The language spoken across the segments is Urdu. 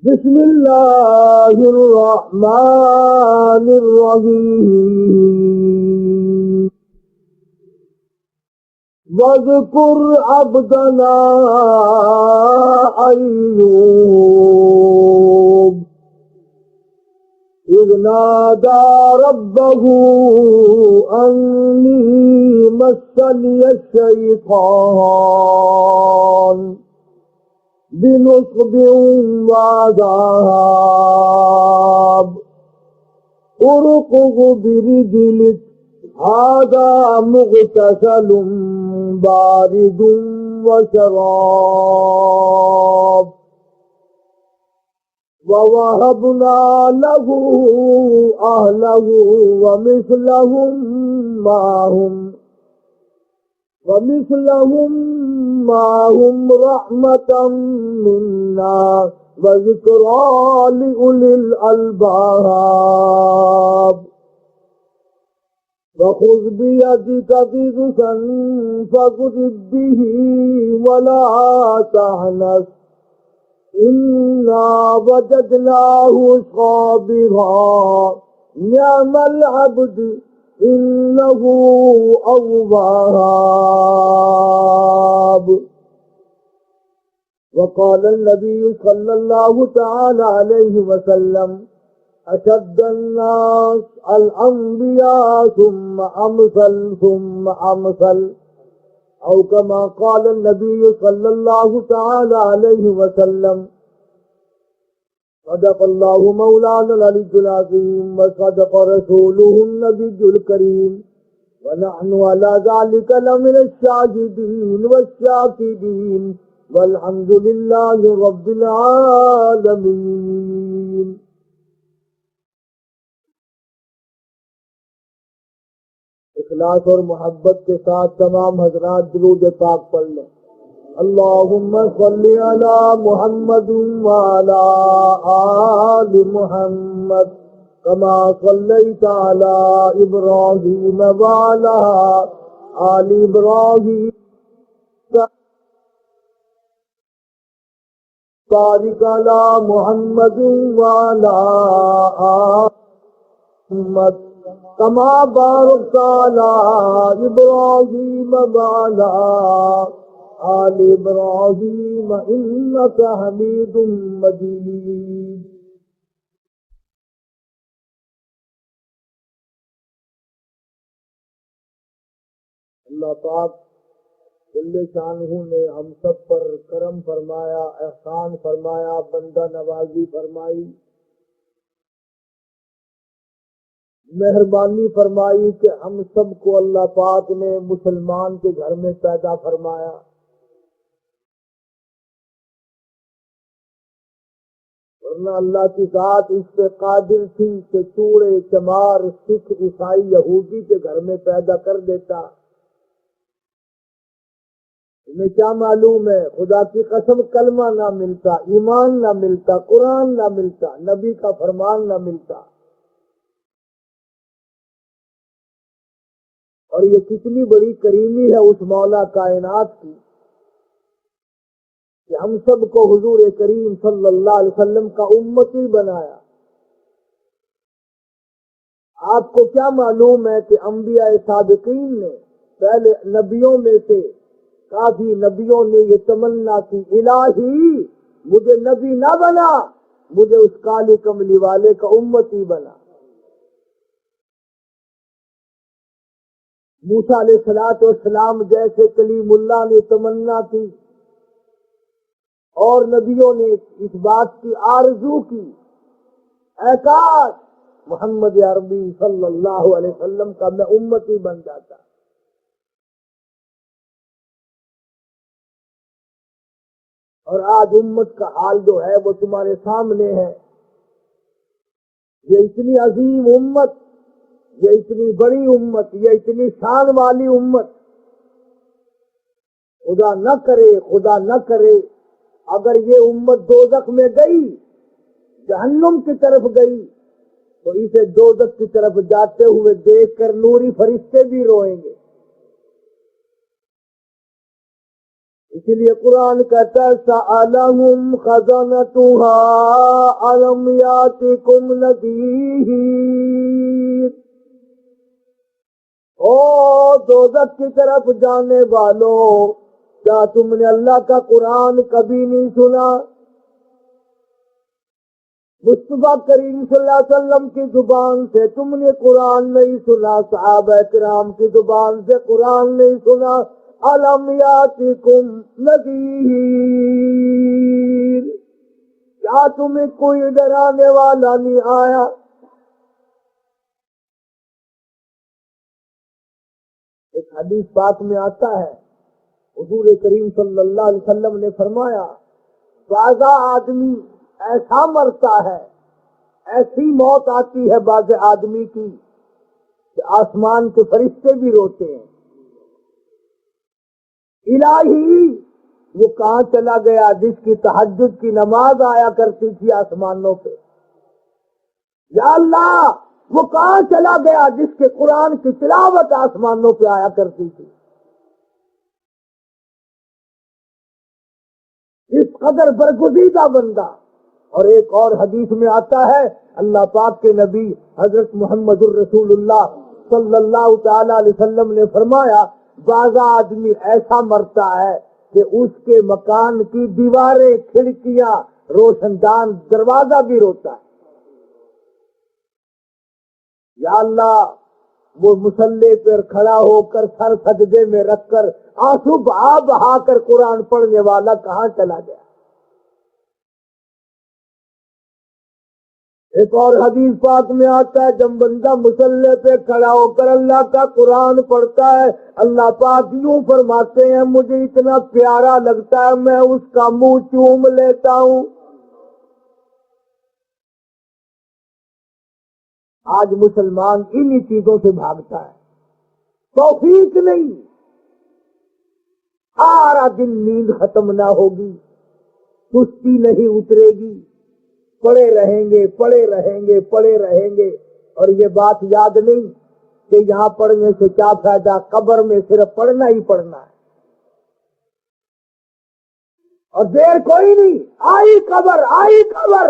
بسم اللہ الرحمن الرحیم وَاذْكُرْ عَبْدَنَا أَيُّوبَ إِذْ نَادَى رَبَّهُ أَنِّي مَسَّنِيَ الشَّيْطَانُ بِنُصْبٍ وَعَذَابٍ اركض برجلك هذا مغتسل بارد وشراب ووهبنا له أهله ومثلهم معهم رحمة منا وذكرى لأولي الألباب وخذ بيدك ضغثا فاضرب به ولا تحنث إنا وجدناه صابرا نعم العبد إنه أواب وقال النبي صلى الله تعالى عليه وسلم أشد الناس الأنبياء ثم أمثل أو كما قال النبي صلى الله تعالى عليه وسلم صدق الله مولانا العلي العظيم وصدق رسوله النبي الكريم ونحن على ذلك لمن الشاهدين والشاكرين والحمد لله رب العالمين. اخلاص اور محبت کے ساتھ تمام حضرات درود پاک پڑھ لیں. اللہم صلی علی محمد وعلی آل محمد کما صلیت علی ابراہیم وعلی آل ابراہیم بارک علی محمد وعلی آل محمد کما بارکت علی ابراہیم وعلی آل ابراہیم انک حمید مجید. اللہ پاک جل شانہ نے ہم سب پر کرم فرمایا، احسان فرمایا، بندہ نوازی فرمائی، مہربانی فرمائی کہ ہم سب کو اللہ پاک نے مسلمان کے گھر میں پیدا فرمایا. ورنہ اللہ کی ذات اس پہ قادر تھی کہ چوڑے چمار سکھ عیسائی یہودی کے گھر میں پیدا کر دیتا. تمہیں کیا معلوم ہے، خدا کی قسم کلمہ نہ ملتا، ایمان نہ ملتا، قرآن نہ ملتا، نبی کا فرمان نہ ملتا. اور یہ کتنی بڑی کریمی ہے اس مولا کائنات کی کہ ہم سب کو حضور کریم صلی اللہ علیہ وسلم کا امتی بنایا. آپ کو کیا معلوم ہے کہ انبیاء سابقین نے، پہلے نبیوں میں سے کافی نبیوں نے یہ تمنا کی، الہی مجھے نبی نہ بنا، مجھے اس کالے کملی والے کا امتی بنا. موسیٰ علیہ السلام جیسے کلیم اللہ نے تمنا کی، اور نبیوں نے اس بات کی آرزو کی، اے کاش محمد عربی صلی اللہ علیہ وسلم کا میں امتی بن جاتا. اور آج امت کا حال جو ہے وہ تمہارے سامنے ہے. یہ اتنی عظیم امت، یہ اتنی بڑی امت، یہ اتنی شان والی امت، خدا نہ کرے اگر یہ امت دوزخ میں گئی، جہنم کی طرف گئی، تو اسے دوزخ کی طرف جاتے ہوئے دیکھ کر نوری فرشتے بھی روئیں گے. اسی لیے قرآن کہتا ہے سألہم خزنتہا الم یاتکم نذیر، او دوزخ کی طرف جانے والوں، کیا تم نے اللہ کا قرآن کبھی نہیں سنا؟ مصطفیٰ کریم صلی اللہ علیہ وسلم کی زبان سے تم نے قرآن نہیں سنا، صحابہ کرام کی زبان سے قرآن نہیں سنا؟ الم یاتکم نذیر، کیا تمہیں کوئی ڈرانے والا نہیں آیا؟ ایک حدیث پاک میں آتا ہے، حضور کریم صلی اللہ علیہ وسلم نے فرمایا بعض آدمی ایسا مرتا ہے، ایسی موت آتی ہے بعض آدمی کی کہ آسمان کے فرشتے بھی روتے ہیں، الہی وہ کہاں چلا گیا جس کی تہجد کی نماز آیا کرتی تھی آسمانوں پہ؟ یا اللہ وہ کہاں چلا گیا جس کے قرآن کی تلاوت آسمانوں پہ آیا کرتی تھی؟ اس قدر برگزیدہ بندہ۔ اور ایک اور حدیث میں آتا ہے، اللہ پاک کے نبی حضرت محمد الرسول اللہ صلی اللہ تعالی علیہ وسلم نے فرمایا بعض آدمی ایسا مرتا ہے کہ اس کے مکان کی دیواریں، کھڑکیاں، روشن دان، دروازہ بھی روتا ہے۔ یا اللہ وہ مصلی پر کھڑا ہو کر سر سجدے میں رکھ کر آنسو بہا بہا کر قرآن پڑھنے والا کہاں چلا گیا؟ ایک اور حدیث پاک میں آتا ہے جب بندہ مصلی پہ کھڑا ہو کر اللہ کا قرآن پڑھتا ہے، اللہ پاک یوں فرماتے ہیں مجھے اتنا پیارا لگتا ہے میں اس کا منہ چوم لیتا ہوں۔ آج مسلمان انہی چیزوں سے بھاگتا ہے، توفیق نہیں، سارا دن نیند ختم نہ ہوگی، سستی نہیں اترے گی، پڑے رہیں گے پڑے رہیں گے پڑے رہیں گے، اور یہ بات یاد نہیں کہ یہاں پڑھنے سے کیا فائدہ، قبر میں صرف پڑھنا ہی پڑھنا ہے، اور دیر کوئی نہیں، آئی قبر، آئی قبر،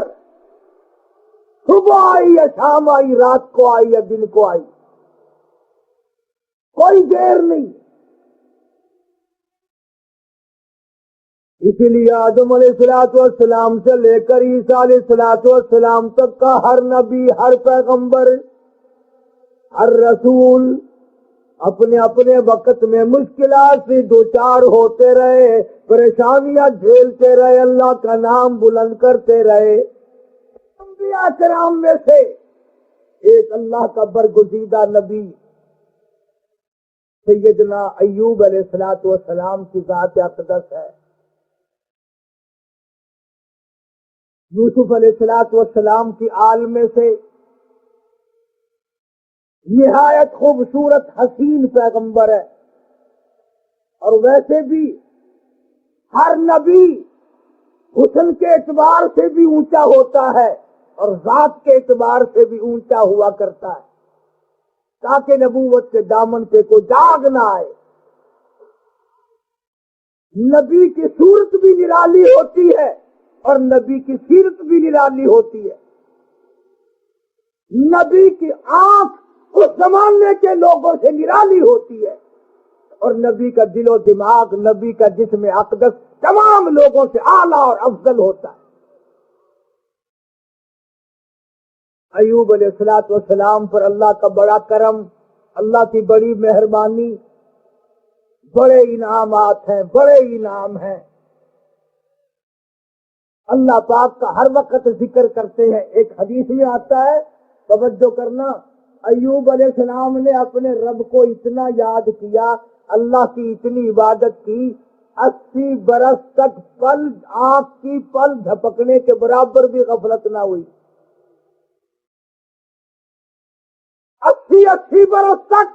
صبح آئی یا شام آئی، رات کو آئی یا دن کو آئی، کوئی دیر نہیں۔ اسی لیے آدم علیہ السلام سے لے کر عیسیٰ علیہ السلام تک کا ہر نبی، ہر پیغمبر، ہر رسول اپنے اپنے وقت میں مشکلات سے دوچار ہوتے رہے، پریشانیاں جھیلتے رہے، اللہ کا نام بلند کرتے رہے۔ انبیاء کرام میں سے ایک اللہ کا برگزیدہ نبی سیدنا ایوب علیہ السلام کی ذات اقدس ہے۔ یوسف علیہ السلام کی آل میں سے نہایت خوبصورت حسین پیغمبر ہے، اور ویسے بھی ہر نبی حسن کے اعتبار سے بھی اونچا ہوتا ہے اور ذات کے اعتبار سے بھی اونچا ہوا کرتا ہے، تاکہ نبوت کے دامن پہ کوئی داغ نہ آئے۔ نبی کی صورت بھی نرالی ہوتی ہے اور نبی کی سیرت بھی نرالی ہوتی ہے۔ نبی کی آنکھ اس زمانے کے لوگوں سے نرالی ہوتی ہے، اور نبی کا دل و دماغ، نبی کا جسم اقدس تمام لوگوں سے اعلیٰ اور افضل ہوتا ہے۔ ایوب علیہ السلام پر اللہ کا بڑا کرم، اللہ کی بڑی مہربانی، بڑے انعامات ہیں، بڑے انعام ہیں۔ اللہ پاک کا ہر وقت ذکر کرتے ہیں۔ ایک حدیث میں آتا ہے، توجہ کرنا، ایوب علیہ السلام نے اپنے رب کو اتنا یاد کیا، اللہ کی اتنی عبادت کی، 80 برس تک آنکھ کی پل جھپکنے کے برابر بھی غفلت نہ ہوئی۔ 80 برس تک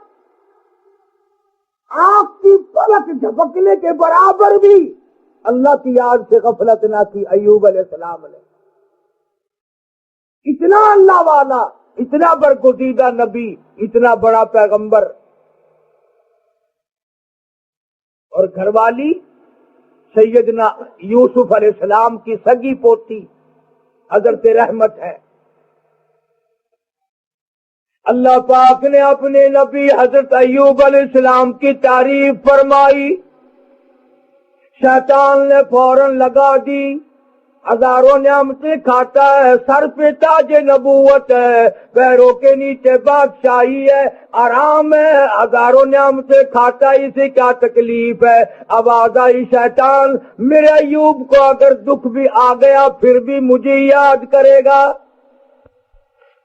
آنکھ کی پلک جھپکنے کے برابر بھی اللہ کی یاد سے غفلت نہ کی ایوب علیہ السلام نے۔ اتنا اللہ والا، اتنا برگزیدہ نبی، اتنا بڑا پیغمبر، اور گھر والی سیدنا یوسف علیہ السلام کی سگی پوتی حضرت رحمت ہے۔ اللہ پاک نے اپنے نبی حضرت ایوب علیہ السلام کی تعریف فرمائی، شیطان نے فوراً لگا دی، ہزاروں نعمتیں کھاتا ہے، سر پہ تاج نبوت ہے، پیروں کے نیچے بادشاہی ہے، آرام ہے، ہزاروں نعمتیں کھاتا ہے، اسے کیا تکلیف ہے؟ آواز آئی شیطان میرے ایوب کو اگر دکھ بھی آ گیا پھر بھی مجھے یاد کرے گا۔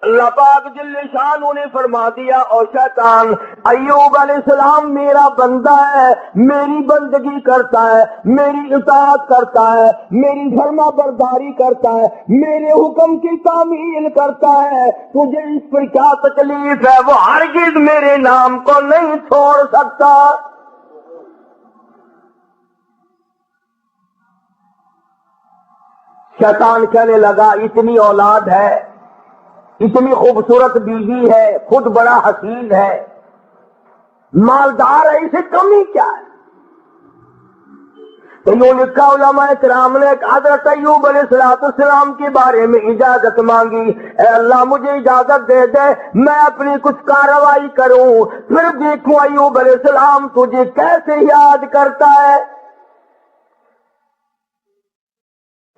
اللہ پاک جل شانہ نے فرما دیا، اور شیطان ایوب علیہ السلام میرا بندہ ہے، میری بندگی کرتا ہے، میری اطاعت کرتا ہے، میری فرما برداری کرتا ہے، میرے حکم کی تعمیل کرتا ہے، تجھے اس پر کیا تکلیف ہے؟ وہ ہرگز میرے نام کو نہیں چھوڑ سکتا۔ شیطان کہنے لگا اتنی اولاد ہے، اتنی خوبصورت بیوی ہے، خود بڑا حسین ہے، مالدار ہے، اسے کمی کیا ہے؟ تو یوں لکھا علماء کرام نے حضرت ایوب علیہ السلام کے بارے میں اجازت مانگی، اے اللہ مجھے اجازت دے دے میں اپنی کچھ کارروائی کروں، پھر دیکھوں ایوب علیہ السلام تجھے کیسے یاد کرتا ہے۔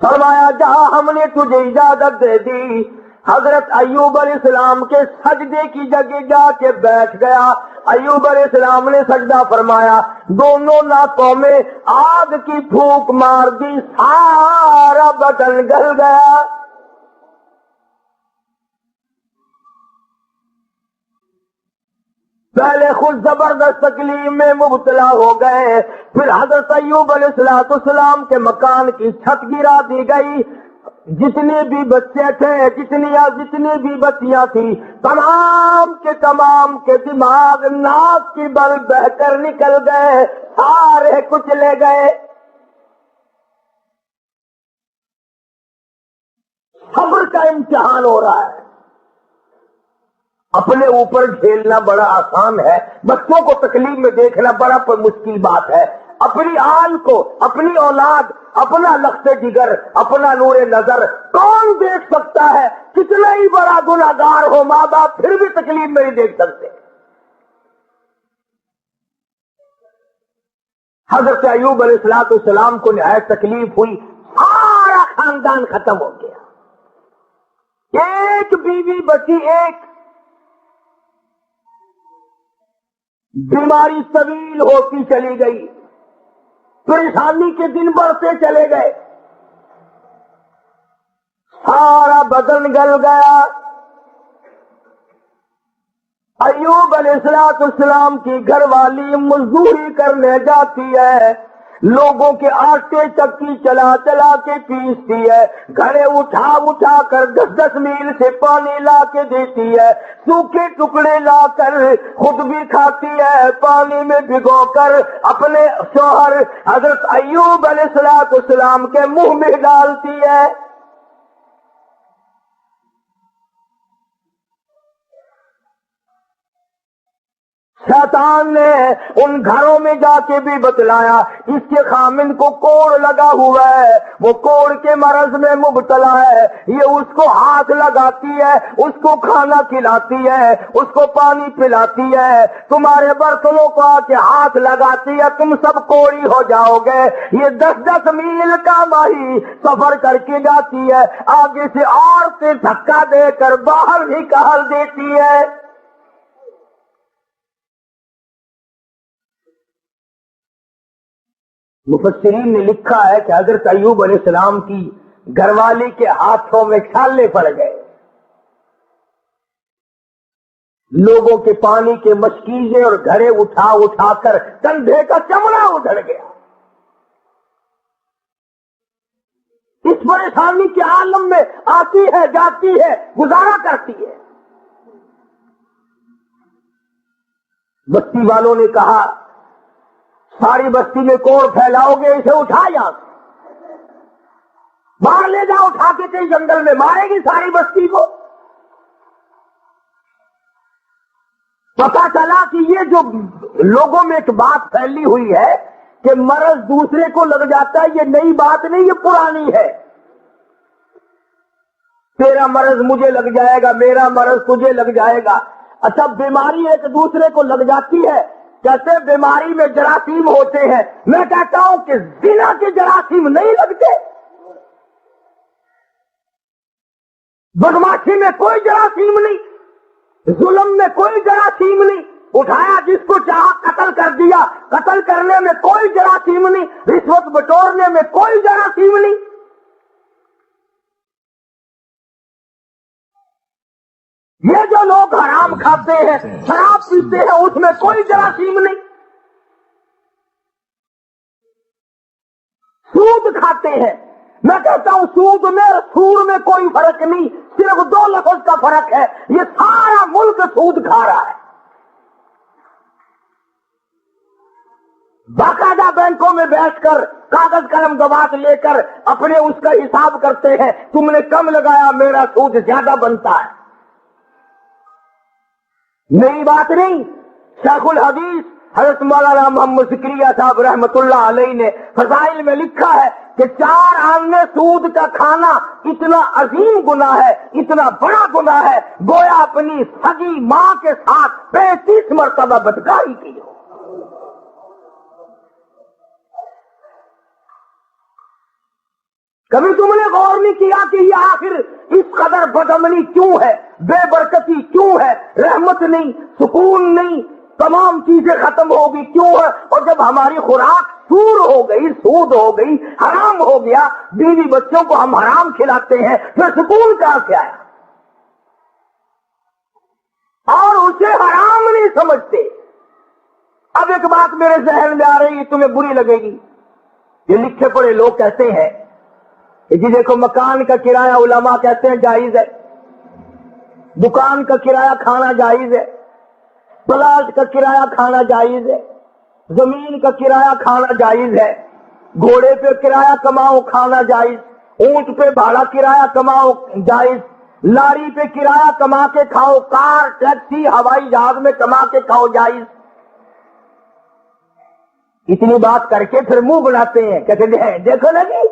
فرمایا جہاں ہم نے تجھے اجازت دے دی، حضرت ایوب علیہ السلام کے سجدے کی جگہ جا کے بیٹھ گیا۔ ایوب علیہ السلام نے سجدہ فرمایا، دونوں ناکوں میں آگ کی پھونک مار دی، سارا بدن گل گیا۔ پہلے خود زبردست تکلیف میں مبتلا ہو گئے، پھر حضرت ایوب علیہ السلام کے مکان کی چھت گرا دی گئی، جتنے بھی بچے تھے، جتنی بھی بچیاں تھیں، تمام کے دماغ ناک کی بل بہ کر نکل گئے، سارے کچلے گئے۔ صبر کا امتحان ہو رہا ہے۔ اپنے اوپر جھیلنا بڑا آسان ہے، بچوں کو تکلیف میں دیکھنا بڑا مشکل بات ہے۔ اپنی آل کو، اپنی اولاد، اپنا لخت جگر، اپنا نور نظر کون دیکھ سکتا ہے؟ کتنا ہی بڑا گناہگار ہو ماں باپ پھر بھی تکلیف میں نہیں دیکھ سکتے۔ حضرت ایوب علیہ السلام کو نہایت تکلیف ہوئی، سارا خاندان ختم ہو گیا، ایک بیوی بچی، ایک بیماری طویل ہوتی چلی گئی، پریشانی کے دن بڑھتے چلے گئے، سارا بدن گل گیا۔ ایوب علیہ السلام کی گھر والی مزدوری کرنے جاتی ہے، لوگوں کے آٹے چکی چلا چلا کے پیستی ہے، گھڑے اٹھا اٹھا کر 10 میل سے پانی لا کے دیتی ہے، سوکھے ٹکڑے لا کر خود بھی کھاتی ہے، پانی میں بھگو کر اپنے شوہر حضرت ایوب علیہ السلام کے منہ میں ڈالتی ہے۔ شیطان نے ان گھروں میں جا کے بھی بتلایا اس کے خامن کو کوڑ لگا ہوا ہے، وہ کوڑ کے مرض میں مبتلا ہے، یہ اس کو ہاتھ لگاتی ہے، اس کو کھانا کھلاتی ہے، اس کو پانی پلاتی ہے، تمہارے برتنوں کو آ کے ہاتھ لگاتی ہے، تم سب کوڑی ہو جاؤ گے۔ یہ 10 میل کا ماہی سفر کر کے جاتی ہے، آگے سے عورتیں دھکا دے کر باہر نکال دیتی ہے۔ مفسرین نے لکھا ہے کہ حضرت ایوب علیہ السلام کی گھر والی کے ہاتھوں میں چھالے پڑ گئے، لوگوں کے پانی کے مشکیزیں اور گھڑے اٹھا اٹھا کر کندھے کا چمڑا ادھڑ گیا۔ اس پریشانی کے عالم میں آتی ہے، جاتی ہے، گزارا کرتی ہے۔ بستی والوں نے کہا ساری بستی میں کوڑ پھیلاؤ گے، اسے اٹھا یہاں سے باہر لے جاؤ، اٹھا کے کہیں جنگل میں مارے گی ساری بستی کو۔ پتا چلا کہ یہ جو لوگوں میں ایک بات پھیلی ہوئی ہے کہ مرض دوسرے کو لگ جاتا ہے، یہ نئی بات نہیں، یہ پرانی ہے۔ تیرا مرض مجھے لگ جائے گا، میرا مرض تجھے لگ جائے گا۔ اچھا بیماری ایک دوسرے کو لگ جاتی ہے، کہتے بیماری میں جراثیم ہوتے ہیں، میں کہتا ہوں کہ زنا کے جراثیم نہیں لگتے، بدماشی میں کوئی جراثیم نہیں، ظلم میں کوئی جراثیم نہیں، اٹھایا جس کو چاہا قتل کر دیا، قتل کرنے میں کوئی جراثیم نہیں، رشوت بٹورنے میں کوئی جراثیم نہیں۔ یہ جو لوگ حرام کھاتے ہیں، شراب پیتے ہیں، اس میں کوئی جراثیم نہیں۔ سود کھاتے ہیں، میں کہتا ہوں سود میں اور سور میں کوئی فرق نہیں، صرف 2 لفظ کا فرق ہے، یہ سارا ملک سود کھا رہا ہے۔ باقاعدہ بینکوں میں بیٹھ کر کاغذ قلم گواس لے کر اپنے اس کا حساب کرتے ہیں، تم نے کم لگایا، میرا سود زیادہ بنتا ہے۔ نئی بات نہیں، شیخ الحدیث حضرت مولانا محمد ذکریہ صاحب رحمت اللہ علیہ نے فضائل میں لکھا ہے کہ 4 آنے سود کا کھانا اتنا عظیم گناہ ہے، اتنا بڑا گناہ ہے، گویا اپنی سگی ماں کے ساتھ 35 مرتبہ بدکاری کی ہو۔ کبھی تم نے غور نہیں کیا کہ یہ آخر اس قدر بدامنی کیوں ہے، بے برکتی کیوں ہے، رحمت نہیں، سکون نہیں، تمام چیزیں ختم ہوگی کیوں ہے؟ اور جب ہماری خوراک سور ہو گئی، سود ہو گئی، حرام ہو گیا، بیوی بچوں کو ہم حرام کھلاتے ہیں، پھر سکون کہاں سے آیا؟ اور اسے حرام نہیں سمجھتے۔ اب ایک بات میرے ذہن میں آ رہی ہے، تمہیں بری لگے گی، یہ لکھے پڑے لوگ کہتے ہیں کہ جی دیکھو مکان کا کرایہ علماء کہتے ہیں جائز ہے، دکان کا کرایہ کھانا جائز ہے، پلاٹ کا کرایہ کھانا جائز ہے، زمین کا کرایہ کھانا جائز ہے، گھوڑے پہ کرایہ کماؤ کھانا جائز، اونٹ پہ بھاڑا کرایہ کماؤ جائز، لاری پہ کرایہ کما کے کھاؤ، کار ٹیکسی ہوائی جہاز میں کما کے کھاؤ جائز۔ اتنی بات کر کے پھر منہ بناتے ہیں، کہتے ہیں دیکھو نا جی،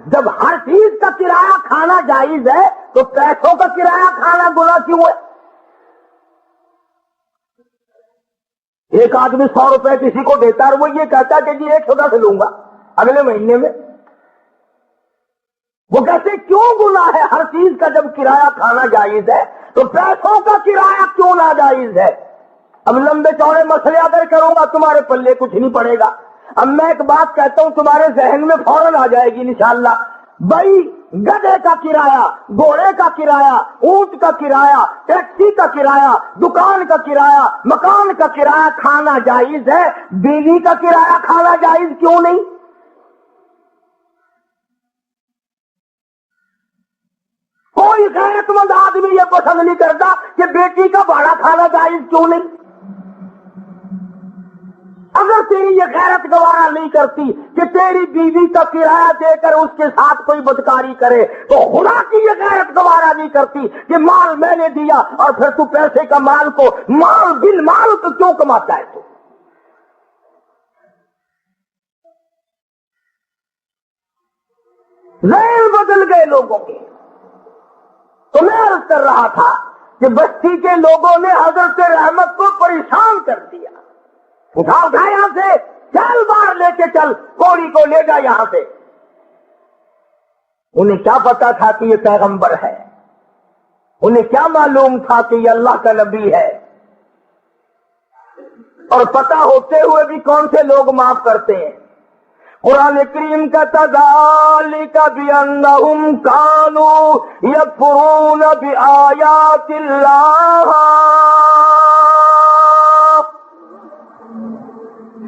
جب ہر چیز کا کرایہ کھانا جائز ہے تو پیسوں کا کرایہ کھانا گناہ کیوں ہے؟ ایک آدمی 100 روپے کسی کو دیتا ہے اور وہ یہ کہتا ہے کہ جی 110 سے لوں گا اگلے مہینے میں، وہ کہتے کیوں گناہ ہے؟ ہر چیز کا جب کرایہ کھانا جائز ہے تو پیسوں کا کرایہ کیوں ناجائز ہے؟ اب لمبے چوڑے مسئلے اگر کروں گا تمہارے پلے کچھ نہیں پڑے گا۔ اب میں ایک بات کہتا ہوں تمہارے ذہن میں فوراً آ جائے گی انشاءاللہ، بھائی گدھے کا کرایہ، گھوڑے کا کرایہ، اونٹ کا کرایہ، ٹیکسی کا کرایہ، دکان کا کرایہ، مکان کا کرایہ کھانا جائز ہے، بیوی کا کرایہ کھانا جائز کیوں نہیں؟ کوئی غیرت مند آدمی یہ پسند نہیں کرتا کہ بیٹی کا بھاڑا کھانا جائز کیوں نہیں؟ اگر تیری یہ غیرت گوارا نہیں کرتی کہ تیری بیوی کا کرایہ دے کر اس کے ساتھ کوئی بدکاری کرے، تو خدا کی یہ غیرت گوارا نہیں کرتی کہ مال میں نے دیا اور پھر تو پیسے کا مال کو مال بل مال تو کیوں کماتا ہے؟ تو ذہن بدل گئے لوگوں کے۔ تو میں عرض کر رہا تھا کہ بستی کے لوگوں نے حضرت رحمت کو پریشان کر دیا، اٹھا یہاں سے، چل باہر لے کے چل، کوڑی کو لے جا یہاں سے۔ انہیں کیا پتا تھا کہ یہ پیغمبر ہے؟ انہیں کیا معلوم تھا کہ یہ اللہ کا نبی ہے؟ اور پتا ہوتے ہوئے بھی کون سے لوگ معاف کرتے ہیں؟ قرآن کریم کا ذالک بأنہم کانوا یکفرون بآیات اللہ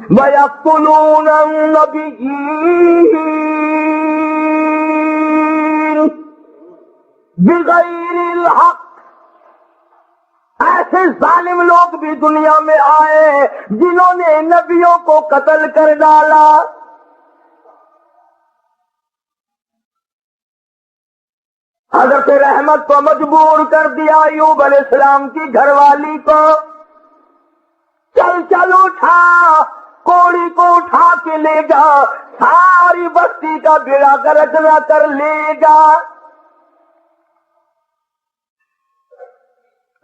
وَيَقْتُلُونَ النَّبِيِّينَ بِغَيْرِ الْحَقِّ۔ ایسے ظالم لوگ بھی دنیا میں آئے جنہوں نے نبیوں کو قتل کر ڈالا۔ حضرت رحمت کو مجبور کر دیا ایوب علیہ السلام کی گھر والی کو، چل چل اٹھا، کوڑی کو اٹھا کے لے جا، ساری بستی کا بیڑا گرک نہ کر لے جا۔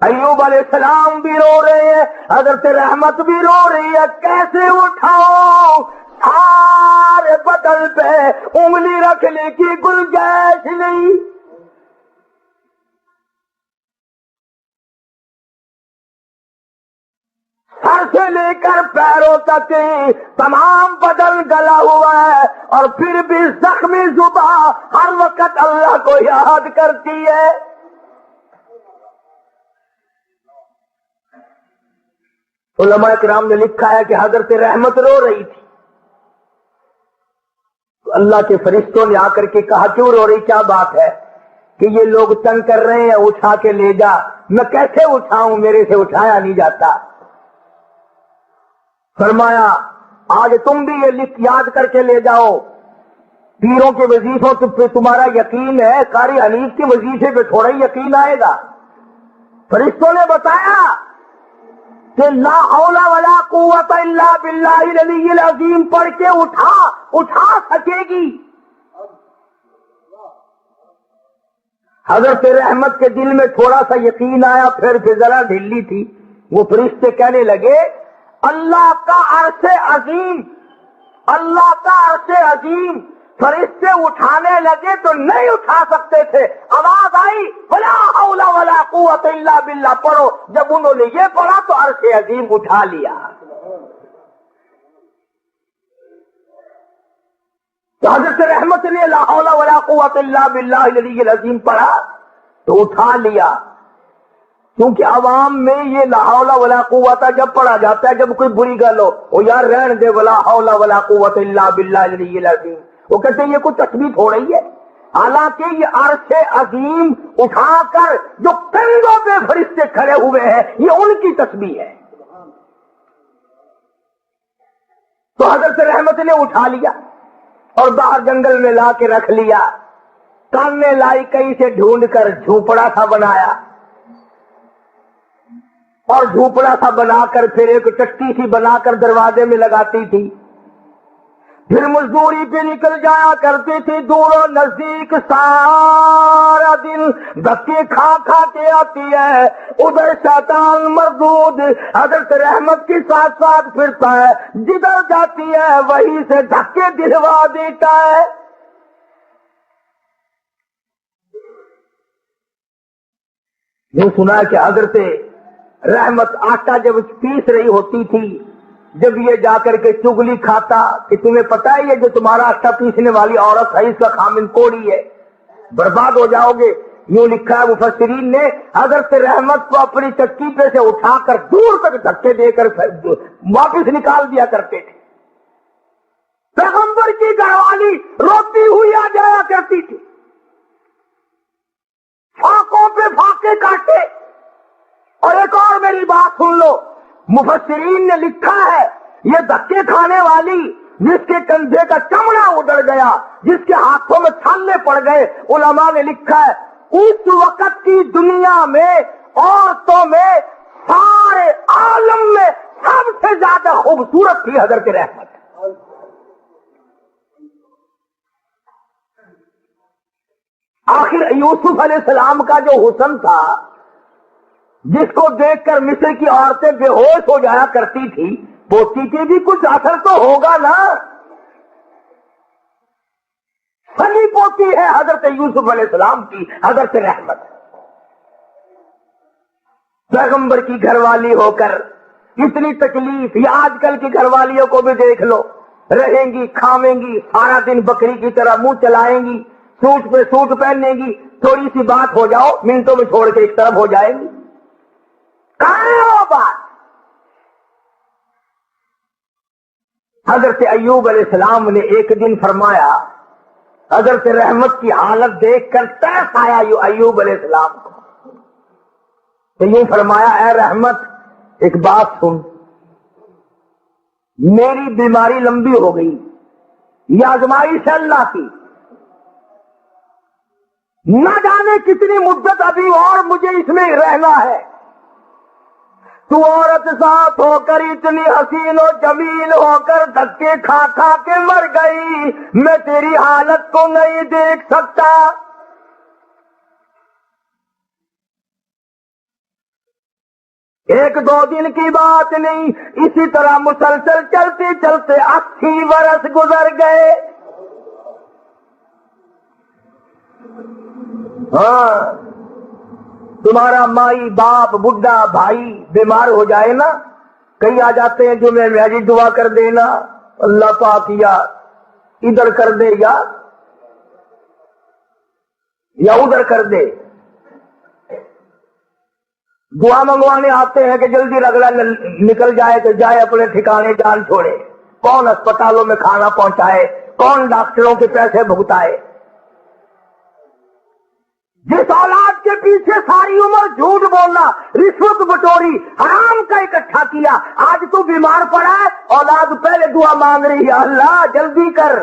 ایوب علیہ السلام بھی رو رہے ہیں، حضرت رحمت بھی رو رہی ہے، کیسے اٹھاؤ؟ سارے بدن پہ انگلی رکھنے کی گنجائش نہیں۔ سر سے لے کر پیروں تک تمام بدن گلا ہوا ہے، اور پھر بھی زخمی زباں ہر وقت اللہ کو یاد کرتی ہے۔ علماء کرام نے لکھا ہے کہ حضرت رحمت رو رہی تھی، تو اللہ کے فرشتوں نے آ کر کے کہا کیوں رو رہی، کیا بات ہے؟ کہ یہ لوگ تنگ کر رہے ہیں، اٹھا کے لے جا۔ میں کیسے اٹھاؤں، میرے سے اٹھایا نہیں جاتا۔ فرمایا آج تم بھی یہ لکھ یاد کر کے لے جاؤ، پیروں کے وظیفوں پہ تمہارا یقین ہے، قاری حنیف کے وظیفے پہ تھوڑا ہی یقین آئے گا۔ فرشتوں نے بتایا کہ لا حول ولا قوت الا باللہ العلی العظیم پڑھ کے اٹھا سکے گی۔ حضرت رحمت کے دل میں تھوڑا سا یقین آیا، پھر ذرا ڈھیلی تھی۔ وہ فرشتے کہنے لگے اللہ کا عرش عظیم، اللہ کا عرش عظیم۔ فرشتے اٹھانے لگے تو نہیں اٹھا سکتے تھے، آواز آئی ولا حول ولا قوت الا باللہ پڑھو۔ جب انہوں نے یہ پڑھا تو عرش عظیم اٹھا لیا۔ تو حضرت رحمت نے لا حول ولا قوت الا باللہ العلی العظیم پڑھا تو اٹھا لیا، کیونکہ عوام میں یہ لا حول ولا قوت جب پڑھا جاتا ہے جب کوئی بری گل ہو، وہ یار رہن دے ولا حول ولا قوت الا باللہ العلی العظیم، وہ کہتے ہیں یہ کوئی تسبیح ہو رہی ہے، حالانکہ یہ عرش عظیم اٹھا کر جو کندھوں پہ فرشتے کھڑے ہوئے ہیں یہ ان کی تسبیح ہے۔ تو حضرت رحمت نے اٹھا لیا اور باہر جنگل میں لا کے رکھ لیا، کان میں لائی کہیں سے ڈھونڈ کر جھوپڑا سا بنایا، اور جھوپڑا سا بنا کر پھر ایک چٹی سی بنا کر دروازے میں لگاتی تھی، پھر مزدوری پہ نکل جایا کرتی تھی دور و نزدیک، سارا دن دھکے کھا کھا کے آتی ہے، ادھر شیطان مردود حضرت رحمت کے ساتھ ساتھ پھرتا ہے، جدھر جاتی ہے وہیں سے دھکے دلوا دیتا ہے۔ یہ سنا کہ حضرت رحمت آٹا جب پیس رہی ہوتی تھی، جب یہ جا کر کے چگلی کھاتا کہ تمہیں پتا ہے یہ جو تمہارا آٹا پیسنے والی عورت ہے اس کا خامن کوڑی ہے، برباد ہو جاؤ گے، یوں لکھا ہے مفسرین نے، حضرت رحمت کو اپنی چکی پہ سے اٹھا کر دور تک دھکے دے کر واپس نکال دیا کرتے تھے۔ پیغمبر کی گھر والی روتی ہوئی آ جایا کرتی تھی، فاقوں پہ فاقے کاٹے۔ اور ایک اور میری بات سن لو، مفسرین نے لکھا ہے یہ دھکے کھانے والی جس کے کندھے کا چمڑا اڑ گیا، جس کے ہاتھوں میں چھالے پڑ گئے، علماء نے لکھا ہے اس وقت کی دنیا میں عورتوں میں سارے عالم میں سب سے زیادہ خوبصورت تھی حضرت رحمت۔ آخر یوسف علیہ السلام کا جو حسن تھا، جس کو دیکھ کر مصر کی عورتیں بے ہوش ہو جایا کرتی تھی، پوتی کے بھی کچھ اثر تو ہوگا نا۔ سنی پوتی ہے حضرت یوسف علیہ السلام کی حضرت رحمت، پیغمبر کی گھر والی ہو کر اتنی تکلیف، یا آج کل کی گھر والیوں کو بھی دیکھ لو، رہیں گی کھاویں گی سارا دن بکری کی طرح منہ چلائیں گی، سوٹ پہ سوٹ پہنیں گی، تھوڑی سی بات ہو جاؤ منٹوں میں چھوڑ کے ایک طرف ہو جائیں گی۔ کہاں ہے وہ بات؟ حضرت ایوب علیہ السلام نے ایک دن فرمایا، حضرت رحمت کی حالت دیکھ کر ترس آیا ایوب علیہ السلام کو، تو یوں فرمایا اے رحمت ایک بات سن، میری بیماری لمبی ہو گئی، یہ آزمائش ہے اللہ کی، نہ جانے کتنی مدت ابھی اور مجھے اس میں رہنا ہے، تو عورت ساتھ ہو کر اتنی حسین و جمیل ہو کر دھکے کھا کھا کے مر گئی، میں تیری حالت کو نہیں دیکھ سکتا۔ ایک دو دن کی بات نہیں، اسی طرح مسلسل چلتے چلتے 80 برس گزر گئے۔ ہاں، تمہارا مائی باپ بڈھا بھائی بیمار ہو جائے نا، کئی آ جاتے ہیں جو میں جی دعا کر دینا، اللہ پاک یا ادھر کر دے یا ادھر کر دے، دعا منگوانے آتے ہیں کہ جلدی رگڑا نکل جائے تو جائے اپنے ٹھکانے، جان چھوڑے۔ کون اسپتالوں میں کھانا پہنچائے، کون ڈاکٹروں کے پیسے بھگتائے۔ جس اولاد کے پیچھے ساری عمر جھوٹ بولنا، رشوت بٹوری، حرام کا اکٹھا کیا، آج تو بیمار پڑا ہے، اولاد پہلے دعا مانگ رہی ہے، اللہ جلدی کر۔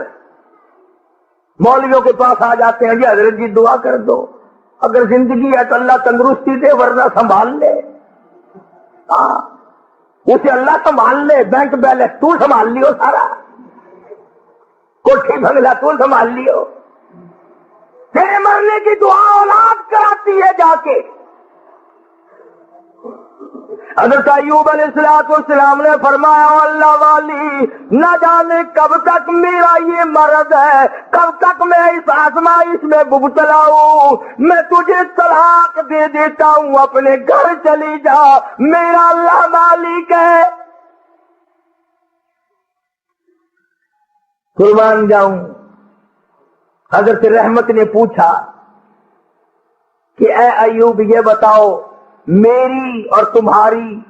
مولویوں کے پاس آ جاتے ہیں، جی حضرت جی دعا کر دو، اگر زندگی ہے تو اللہ تندرستی دے، ورنہ سنبھال لے۔ ہاں، اسے اللہ سنبھال لے، بینک بیلنس تو سنبھال لیو، سارا کوٹھی بنگلہ تو سنبھال لیو، تیرے مرنے کی دعا اولاد کراتی ہے جا کے۔ حضرت ایوب علیہ السلام نے فرمایا، اللہ والی، نہ جانے کب تک میرا یہ مرض ہے، کب تک میں اس آزمائش میں مبتلا ہوں، میں تجھے طلاق دے دیتا ہوں، اپنے گھر چلی جا، میرا اللہ مالک ہے۔ قربان جاؤں۔ حضرت رحمت نے پوچھا کہ اے ایوب یہ بتاؤ، میری اور تمہاری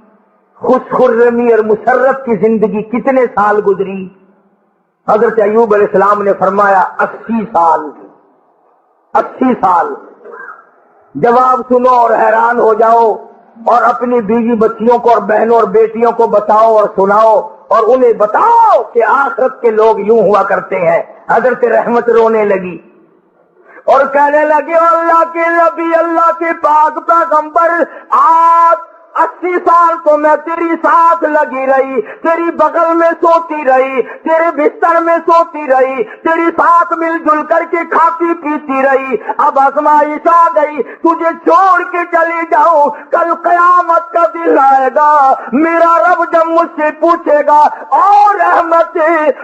خوش خرمی اور مسرت کی زندگی کتنے سال گزری؟ حضرت ایوب علیہ السلام نے فرمایا 80 سال۔ 80 سال۔ جواب سنو اور حیران ہو جاؤ، اور اپنی بیوی بچیوں کو اور بہنوں اور بیٹیوں کو بتاؤ اور سناؤ، اور انہیں بتاؤ کہ آخرت کے لوگ یوں ہوا کرتے ہیں۔ حضرت رحمت رونے لگی اور کہنے لگے، اللہ کے نبی، اللہ کے پاک پیغمبر، آج 80 سال تو میں تیری ساتھ لگی رہی، تیری بغل میں سوتی رہی، تیرے بستر میں سوتی رہی، تیری ساتھ مل جل کر کے کھاتی پیتی رہی، اب آزمائش آ گئی، تجھے چھوڑ کے چلی جاؤں، کل قیامت کا دن آئے گا، میرا رب جب مجھ سے پوچھے گا، اور رحمت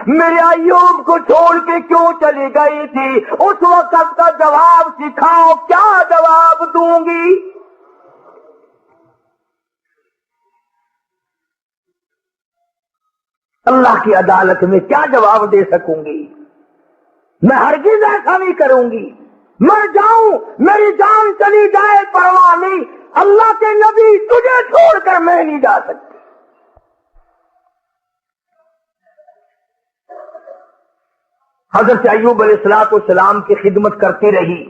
میرے ایوب کو چھوڑ کے کیوں چلی گئی تھی، اس وقت کا جواب سکھاؤ، کیا جواب دوں گی؟ اللہ کی عدالت میں کیا جواب دے سکوں گی؟ میں ہرگز ایسا نہیں کروں گی، مر جاؤں، میری جان چلی جائے پرواہ نہیں، اللہ کے نبی تجھے چھوڑ کر میں نہیں جا سکتی۔ حضرت ایوب علیہ السلام کی خدمت کرتی رہی،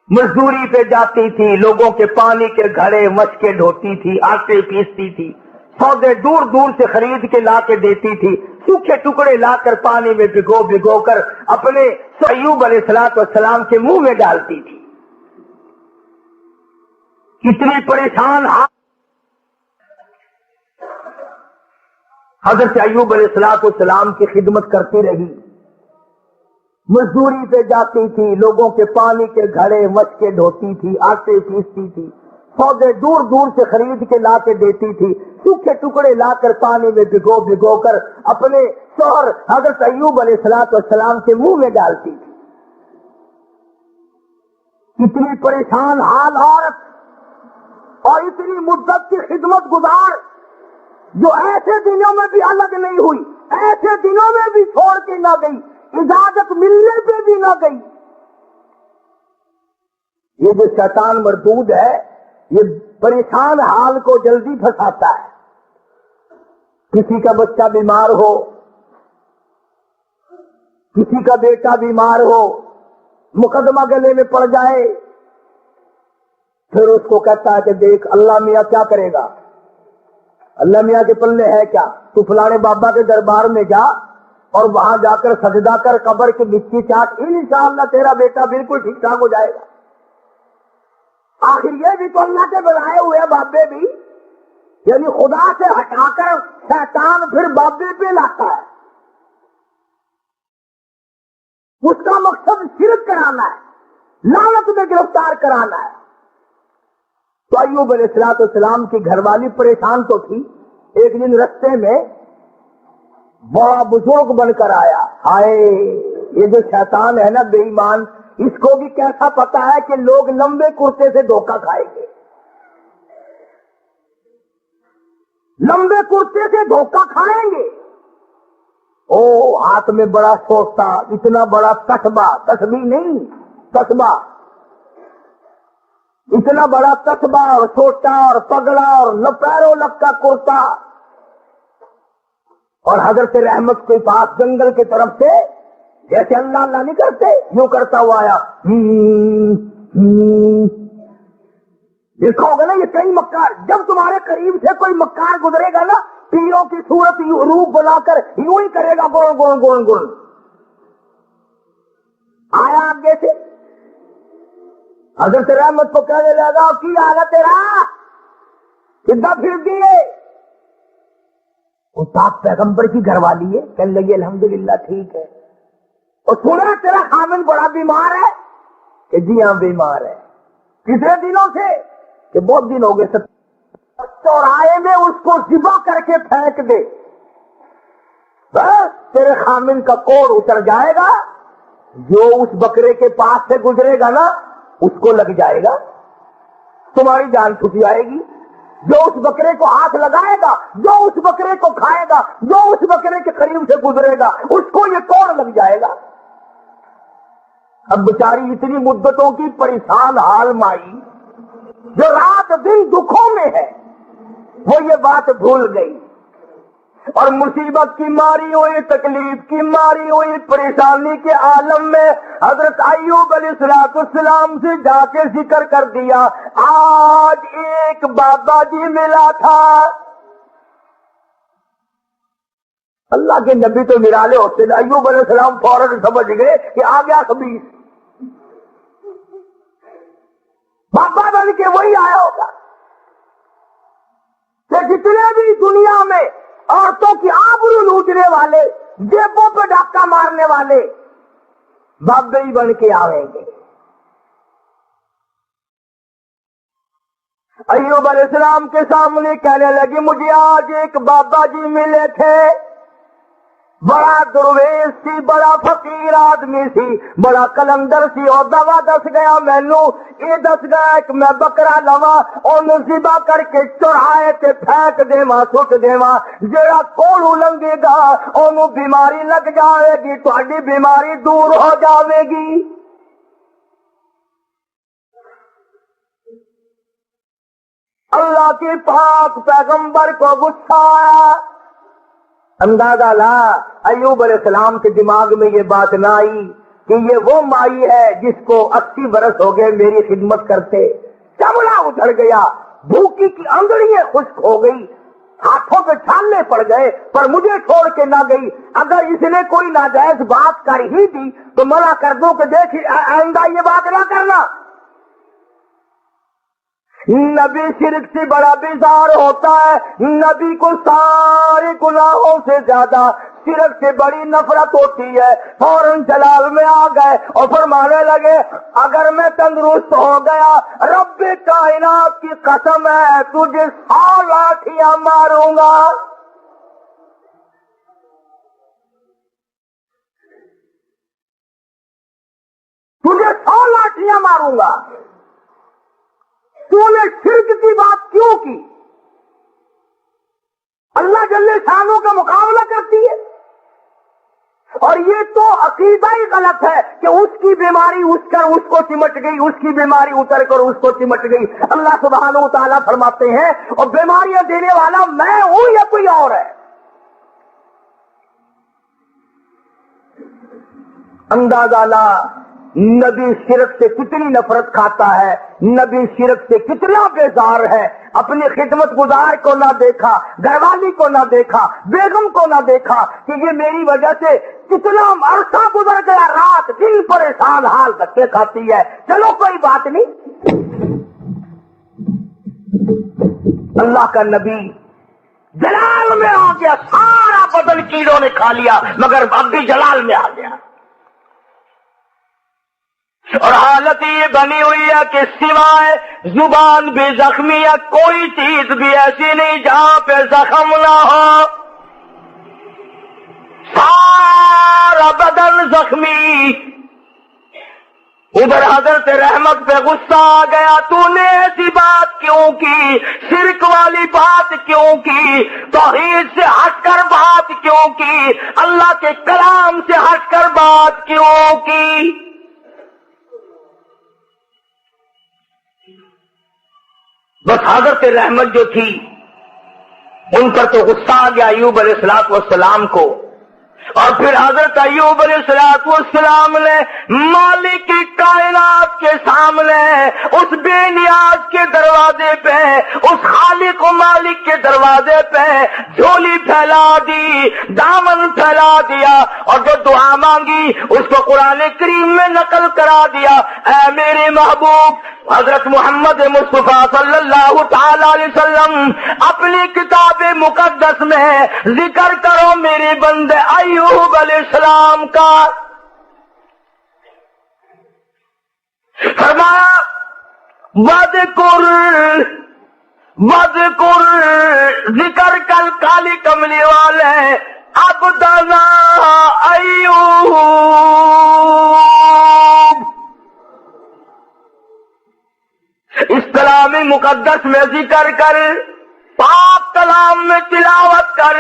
مزدوری پہ جاتی تھی، لوگوں کے پانی کے گھڑے مشکے ڈھوتی تھی، آٹے پیستی تھی، سودے دور دور سے خرید کے لا کے دیتی تھی، سوکھے ٹکڑے لا کر پانی میں بھگو بھگو کر اپنے ایوب علیہ السلام کے منہ میں ڈالتی تھی۔ کتنی پریشان حضرت ایوب علیہ السلام کی خدمت کرتی رہی، مزدوری پہ جاتی تھی، لوگوں کے پانی کے گھڑے مشکے ڈھوتی تھی، آٹے پیستی تھی، سودے دور دور سے خرید کے لا کے دیتی تھی، سوکھے ٹکڑے لا کر پانی میں بھگو بھگو کر اپنے شوہر حضرت ایوب علیہ السلام کے منہ میں ڈالتی تھی۔ اتنی پریشان حال عورت اور اتنی مدت کی خدمت گزار، جو ایسے دنوں میں بھی الگ نہیں ہوئی، ایسے دنوں میں بھی چھوڑ کے نہ گئی، اجازت ملنے پہ بھی نہ گئی۔ یہ جو شیطان مردود ہے، یہ پریشان حال کو جلدی پھنساتا ہے۔ کسی کا بچہ بیمار ہو، کسی کا بیٹا بیمار ہو، مقدمہ گلے میں پڑ جائے، پھر اس کو کہتا ہے کہ دیکھ اللہ میاں کیا کرے گا، اللہ میاں کے پلے ہے کیا، تو فلانے بابا کے دربار میں جا اور وہاں جا کر سجدہ کر، قبر کی مٹی چاٹ، انشاءاللہ تیرا بیٹا بالکل ٹھیک ٹھاک ہو جائے گا۔ آخر یہ بھی تو اللہ کے بنائے ہوئے بابے بھی، یعنی خدا سے ہٹا کر شیطان پھر بابے پہ لاتا ہے، اس کا مقصد شرک کرانا ہے، لعنت میں گرفتار کرانا ہے۔ تو ایوب علیہ السلام کی گھر والی پریشان تو تھی، ایک دن رستے میں بڑا بزرگ بن کر آیا، ہائے یہ جو شیطان ہے نا بے ایمان، اس کو بھی کیسا پتا ہے کہ لوگ لمبے کرتے سے دھوکہ کھائیں گے، لمبے کرتے سے دھوکہ کھائیں گے۔ او ہاتھ میں بڑا سوٹا، اتنا بڑا تسبہ، تسبیح نہیں تسبہ، اتنا بڑا تسبہ اور سوٹا اور پگڑا اور پیروں لگ کا کرتا، اور حضرت رحمت کے پاس جنگل کی طرف سے جیسے اللہ اللہ نہیں کرتے یوں کرتا ہوا آیا۔ دیکھا ہوگا نا یہ کئی مکار، جب تمہارے قریب سے کوئی مکار گزرے گا نا، پیروں کی صورت روپ بنا کر یوں ہی کرے گا، گرن گرن گرن گرن۔ آیا آگے سے حضرت رحمت کو کہنے لگا کی آگا تیرا کدھا پھر دیے؟ وہ پاک پیغمبر کی گھر والی ہے، کہنے لگی الحمدللہ ٹھیک ہے۔ اور سنا تیرا خامن بڑا بیمار ہے؟ کہ جی ہاں بیمار ہے۔ کتنے دنوں سے؟ کہ بہت دن ہو گئے، چوراہے میں اس کو ذبح کر کے پھینک دے، بس تیرے خامن کا کوڑ اتر جائے گا، جو اس بکرے کے پاس سے گزرے گا نا اس کو لگ جائے گا، تمہاری جان چھٹ جائے گی۔ جو اس بکرے کو ہاتھ لگائے گا، جو اس بکرے کو کھائے گا، جو اس بکرے کے قریب سے گزرے گا، اس کو یہ کوڑ لگ جائے گا۔ اب بیچاری اتنی مدتوں کی پریشان حال مائی جو رات دن دکھوں میں ہے، وہ یہ بات بھول گئی، اور مصیبت کی ماری ہوئی، تکلیف کی ماری ہوئی، پریشانی کے عالم میں حضرت ایوب علیہ السلام سے جا کے ذکر کر دیا، آج ایک بابا جی ملا تھا۔ اللہ کے نبی تو نرالے ہوتے ہیں، ایوب علیہ السلام فوراً سمجھ گئے کہ آ گیا خبیث، بابا بن کے وہی آیا ہوگا۔ کہ جتنے بھی دنیا میں عورتوں کی آبرو لوٹنے والے، جیبوں پہ ڈاکہ مارنے والے، بابے ہی بن کے آئیں گے۔ ایوب علیہ السلام کے سامنے کہنے لگی مجھے آج ایک بابا جی ملے تھے، بڑا درویش سی، بڑا فقیر آدمی سی، بڑا کلندر سی، اور دوا دس گیا مینو، یہ دس گیا کہ میں بکرا لوا اور ذبح کر کے چڑھائے تے پھینک دیواں، سٹ دیواں، جڑا کوڑ لنگے گا اونوں بیماری لگ جائے گی، تہاڈی بیماری دور ہو جاوے گی۔ اللہ کی پاک پیغمبر کو غصہ آیا۔ اندازہ لا ایوب علیہ السلام کے دماغ میں یہ بات نہ آئی کہ یہ وہ مائی ہے جس کو 80 برس ہو گئے میری خدمت کرتے، چمڑا اجڑ گیا، بھوکی کی انگڑیاں خشک ہو گئی، ہاتھوں پہ چھالے پڑ گئے، پر مجھے چھوڑ کے نہ گئی۔ اگر اس نے کوئی ناجائز بات کر ہی دی تو منع کر دوں کہ دیکھ آئندہ یہ بات نہ کرنا۔ نبی شرک سے بڑا بیزار ہوتا ہے، نبی کو سارے گناہوں سے زیادہ شرک سے بڑی نفرت ہوتی ہے۔ فوراً جلال میں آ گئے اور فرمانے لگے اگر میں تندرست ہو گیا، رب کائنات کی قسم ہے تجھے 100 لاٹھیاں ماروں گا۔ تجھے 100 لاٹھیاں ماروں گا۔ تو نے شرک کی بات کیوں کی؟ اللہ جل شانوں کا مقابلہ کرتی ہے، اور یہ تو عقیدہ ہی غلط ہے کہ اس کی بیماری اس کو چمٹ گئی، اس کی بیماری اتر کر اس کو چمٹ گئی۔ اللہ سبحانہ و تعالیٰ فرماتے ہیں اور بیماریاں دینے والا میں ہوں یا کوئی اور ہے؟ اندازہ لا نبی شرک سے کتنی نفرت کھاتا ہے، نبی شرک سے کتنا بیزار ہے، اپنی خدمت گزار کو نہ دیکھا، گھر والی کو نہ دیکھا، بیگم کو نہ دیکھا کہ یہ میری وجہ سے کتنا عرصہ گزر گیا، رات دن پریشان حال دھکے کھاتی ہے، چلو کوئی بات نہیں۔ اللہ کا نبی جلال میں آ گیا، سارا بدن کیڑوں نے کھا لیا مگر اب بھی جلال میں آ گیا، اور حالت یہ بنی ہوئی ہے کہ سوائے زبان بھی زخمی ہے، کوئی چیز بھی ایسی نہیں جہاں پہ زخم نہ ہو، سارا بدن زخمی۔ ادھر حضرت رحمت پہ غصہ آ گیا، تو نے ایسی بات کیوں کی، شرک والی بات کیوں کی، توحید سے ہٹ کر بات کیوں کی، اللہ کے کلام سے ہٹ کر بات کیوں کی؟ بس حضرت رحمت جو تھی ان پر تو غصہ آ گیا ایوب علیہ السلام کو، اور پھر حضرت ایوب علیہ السلام نے مالک کائنات کے سامنے اس بے نیاز کے دروازے پہ، اس خالق و مالک کے دروازے پہ جھولی پھیلا دی، دامن پھیلا دیا، اور جو دعا مانگی اس کو قرآن کریم میں نقل کرا دیا۔ اے میرے محبوب حضرت محمد مصطفیٰ صلی اللہ تعالی علیہ وسلم اپنی کتاب مقدس میں ذکر کرو میرے بندے ایوب علیہ السلام کا۔ فرمایا وَذْكُرْ ذکر کل کالی کملی والے عبدنا ایوب، اس کلام مقدس میں ذکر کر، پاک کلام میں تلاوت کر،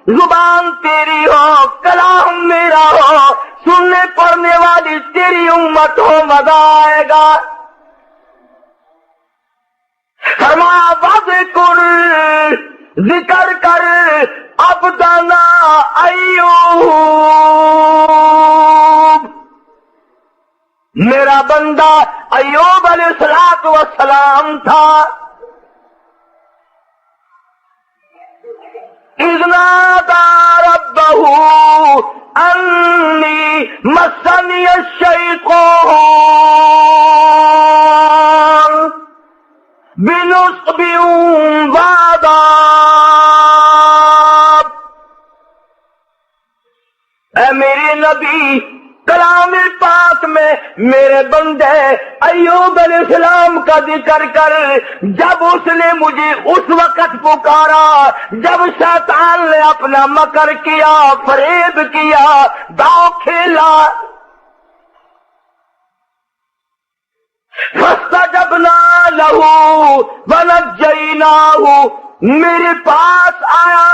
زبان تیری ہو کلام میرا ہو، سننے پڑھنے والی تیری امت ہو، مزہ آئے گا۔ فرمایا وَذْكُرْ ذکر کر عبدنا ایوب، میرا بندہ ایوب علیہ السلام تھا۔ اذ نادى ربه انی مسنی الشیطان بنصب وعذاب۔ اے میرے نبی کلام پاک میں میرے بندے ایوب علیہ السلام کا ذکر کر، جب اس نے مجھے اس وقت پکارا جب شیطان نے اپنا مکر کیا، فریب کیا، داؤ کھیلا، فاستجبنا له ونجیناہ، میرے پاس آیا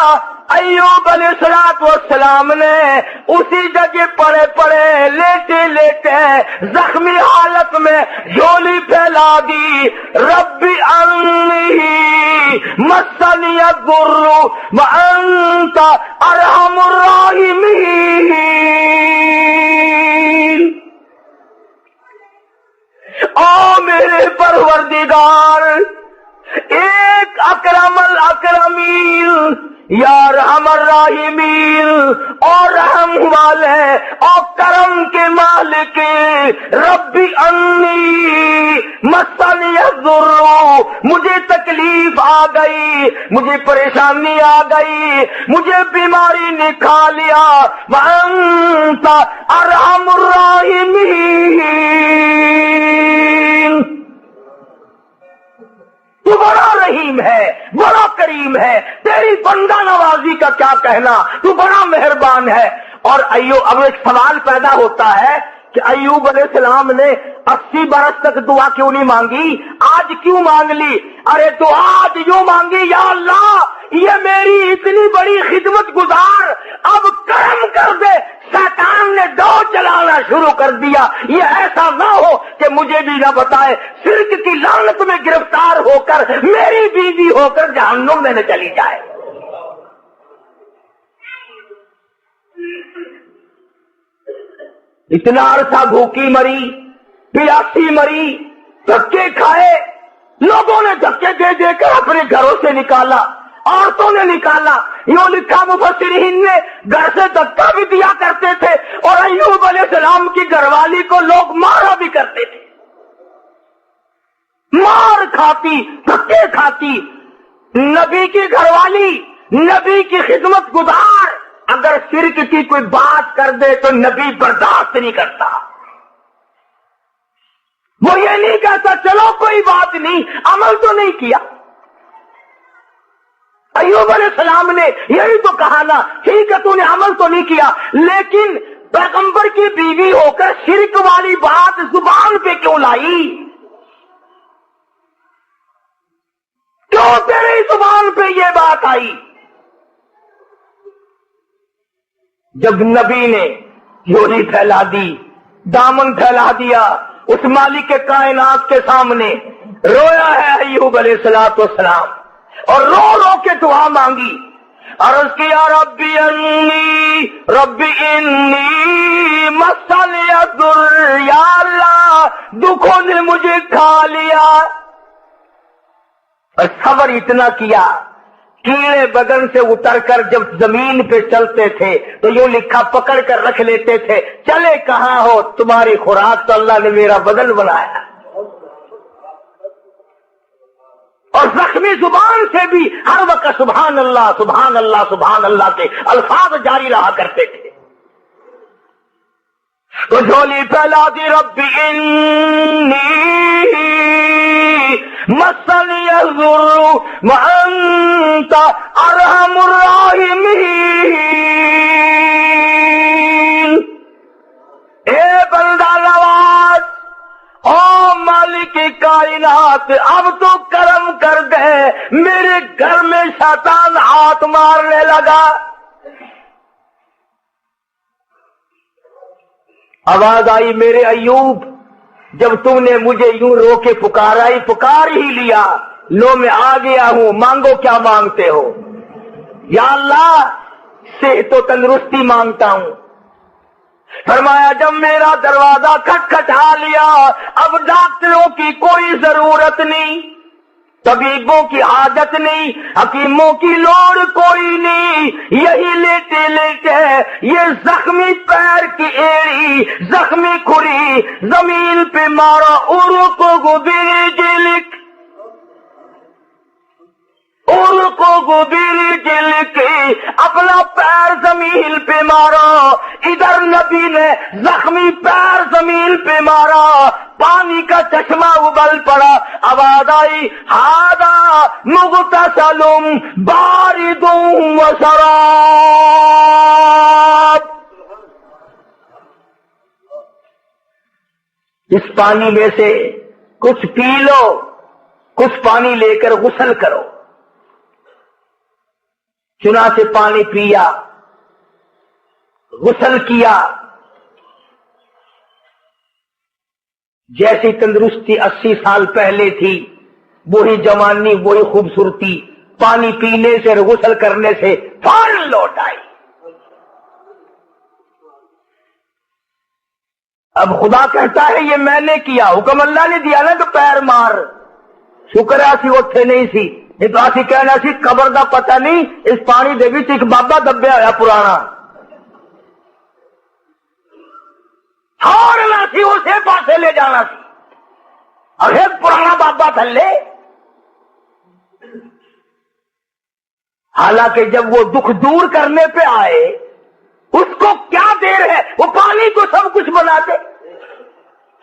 ایوب علیہ السلام نے اسی جگہ پڑے پڑے لیٹے لیٹے زخمی حالت میں جھولی پھیلا دی، ربی انی مسنی الضر وانت ارحم الراحمین۔ او میرے پروردگار، ایک اکرم الاکرمین یا رحم الراحمین، اور رحم والے اور کرم کے مالک، ربی انی مسنی الضر، مجھے تکلیف آ گئی، مجھے پریشانی آ گئی، مجھے بیماری نے کھا لیا، وانت ارحم الراحمین، تو بڑا رحیم ہے، بڑا کریم ہے، تیری بندہ نوازی کا کیا کہنا، تو بڑا مہربان ہے۔ اور ایوب، اب ایک سوال پیدا ہوتا ہے کہ ایوب علیہ السلام نے 80 برس تک دعا کیوں نہیں مانگی، آج کیوں مانگ لی؟ ارے تو آج یوں مانگی، یا اللہ یہ میری اتنی بڑی خدمت گزار اب کرم کر دے، شیطان نے دو چلانا شروع کر دیا، یہ ایسا نہ ہو کہ مجھے بھی نہ بتائے، شرک کی لعنت میں گرفتار ہو کر میری بیوی ہو کر جہنم میں نہ چلی جائے۔ اتنا عرصہ بھوکی مری، پیاسی مری، دھکے کھائے، لوگوں نے دھکے دے دے کر اپنے گھروں سے نکالا، عورتوں نے نکالا، یوں لکھا مفسرین نے گھر سے دھکا بھی دیا کرتے تھے، اور ایوب علیہ السلام کی گھر والی کو لوگ مارا بھی کرتے تھے، مار کھاتی، دھکے کھاتی، نبی کی گھر والی، نبی کی خدمت گزار اگر شرک کی کوئی بات کر دے تو نبی برداشت نہیں کرتا. وہ یہ نہیں کہتا چلو کوئی بات نہیں، عمل تو نہیں کیا. ایوب علیہ السلام نے یہی تو کہا نا، ٹھیک ہے تو نے عمل تو نہیں کیا، لیکن پیغمبر کی بیوی ہو کر شرک والی بات زبان پہ کیوں لائی؟ کیوں تیری زبان پہ یہ بات آئی؟ جب نبی نے جھولی پھیلا دی، دامن پھیلا دیا اس مالک کے کائنات کے سامنے، رویا ہے ایوب علیہ السلام اور رو رو کے دعا مانگی اور اس کی ربی انی مسنی الضر، یا اللہ دکھوں نے مجھے کھا لیا. اور صبر اتنا کیا، کیڑے بدن سے اتر کر جب زمین پہ چلتے تھے تو یوں لکھا پکڑ کر رکھ لیتے تھے، چلے کہاں ہو تمہاری خوراک تو اللہ نے میرا بدن بنایا. اور زخمی زبان سے بھی ہر وقت سبحان اللہ سبحان اللہ سبحان اللہ کے الفاظ جاری رہا کرتے تھے. تو جھولی پھیلا دی، ربی انی مسنی الضر وانت ارحم الراحمین. اے بندہ نواز، او مالک کائنات، اب تو کرم کر دے، میرے گھر میں شیطان ہاتھ مارنے لگا. آواز آئی، میرے ایوب جب تم نے مجھے یوں رو کے پکار ہی لیا، لو میں آ گیا ہوں، مانگو کیا مانگتے ہو؟ یا اللہ صحت و تندرستی مانگتا ہوں. فرمایا جب میرا دروازہ کھٹکھٹا لیا، اب ڈاکٹروں کی کوئی ضرورت نہیں، طبیبوں کی حاجت نہیں، حکیموں کی لوڑ کوئی نہیں. یہی لیٹے لیٹے یہ زخمی پیر کی ایڑی، زخمی کھری زمین پہ مارا، ارکو برجلک اپنا پیر زمین پہ مارا. ادھر نبی نے زخمی پیر زمین پہ مارا، پانی کا چشمہ ابل پڑا. آواز آئی، ہاذا مغتسل بارد وشراب. اس پانی میں سے کچھ پی لو، کچھ پانی لے کر غسل کرو. چنانچہ پانی پیا، غسل کیا. جیسی تندرستی 80 سال پہلے تھی وہی جوانی، وہی خوبصورتی پانی پینے سے اور غسل کرنے سے فوراً لوٹ آئی. اب خدا کہتا ہے یہ میں نے کیا، حکم اللہ نے دیا نا کہ پیر مار. شکر ہے اسی اٹھے نہیں سی، نہیں تو اسی کہنا سی قبر دا پتہ نہیں، اس پانی دے وچ ایک بابا دبیا ہوا پرانا، چھوڑنا سی اسے پاسے لے جانا سی، اور ایک پرانا بابا تھلے. حالانکہ جب وہ دکھ دور کرنے پہ آئے اس کو کیا دیر ہے، وہ پانی کو سب کچھ بنا دے.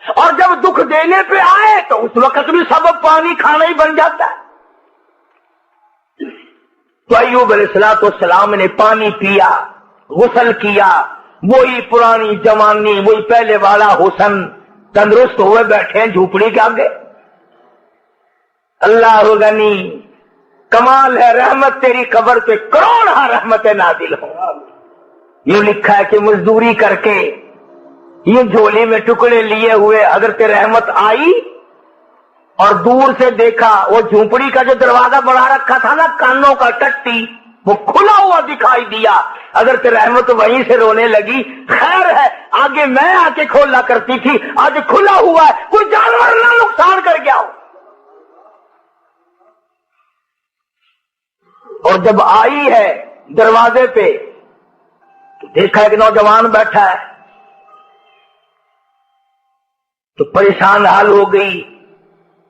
اور جب دکھ دینے پہ آئے تو اس وقت بھی سبب پانی کھانا ہی بن جاتا ہے. تو ایوب علیہ السلام نے پانی پیا، غسل کیا، وہی پرانی جوانی، وہی پہلے والا حسن، تندرست ہوئے بیٹھے ہیں جھوپڑی کے آگے. اللہ غنی، کمال ہے رحمت تیری قبر پہ کروڑ رحمتیں نازل ہوں. یوں لکھا ہے کہ مزدوری کر کے یہ جھولی میں ٹکڑے لیے ہوئے حضرت رحمت آئی اور دور سے دیکھا وہ جھونپڑی کا جو دروازہ بڑھا رکھا تھا نا کانوں کا ٹٹی، وہ کھلا ہوا دکھائی دیا. حضرت رحمت وہیں سے رونے لگی. خیر ہے آگے میں آ کے کھولا کرتی تھی، آج کھلا ہوا ہے، کوئی جانور نہ نقصان کر گیا ہو. اور جب آئی ہے دروازے پہ تو دیکھا ایک نوجوان بیٹھا ہے تو پریشان حال ہو گئی.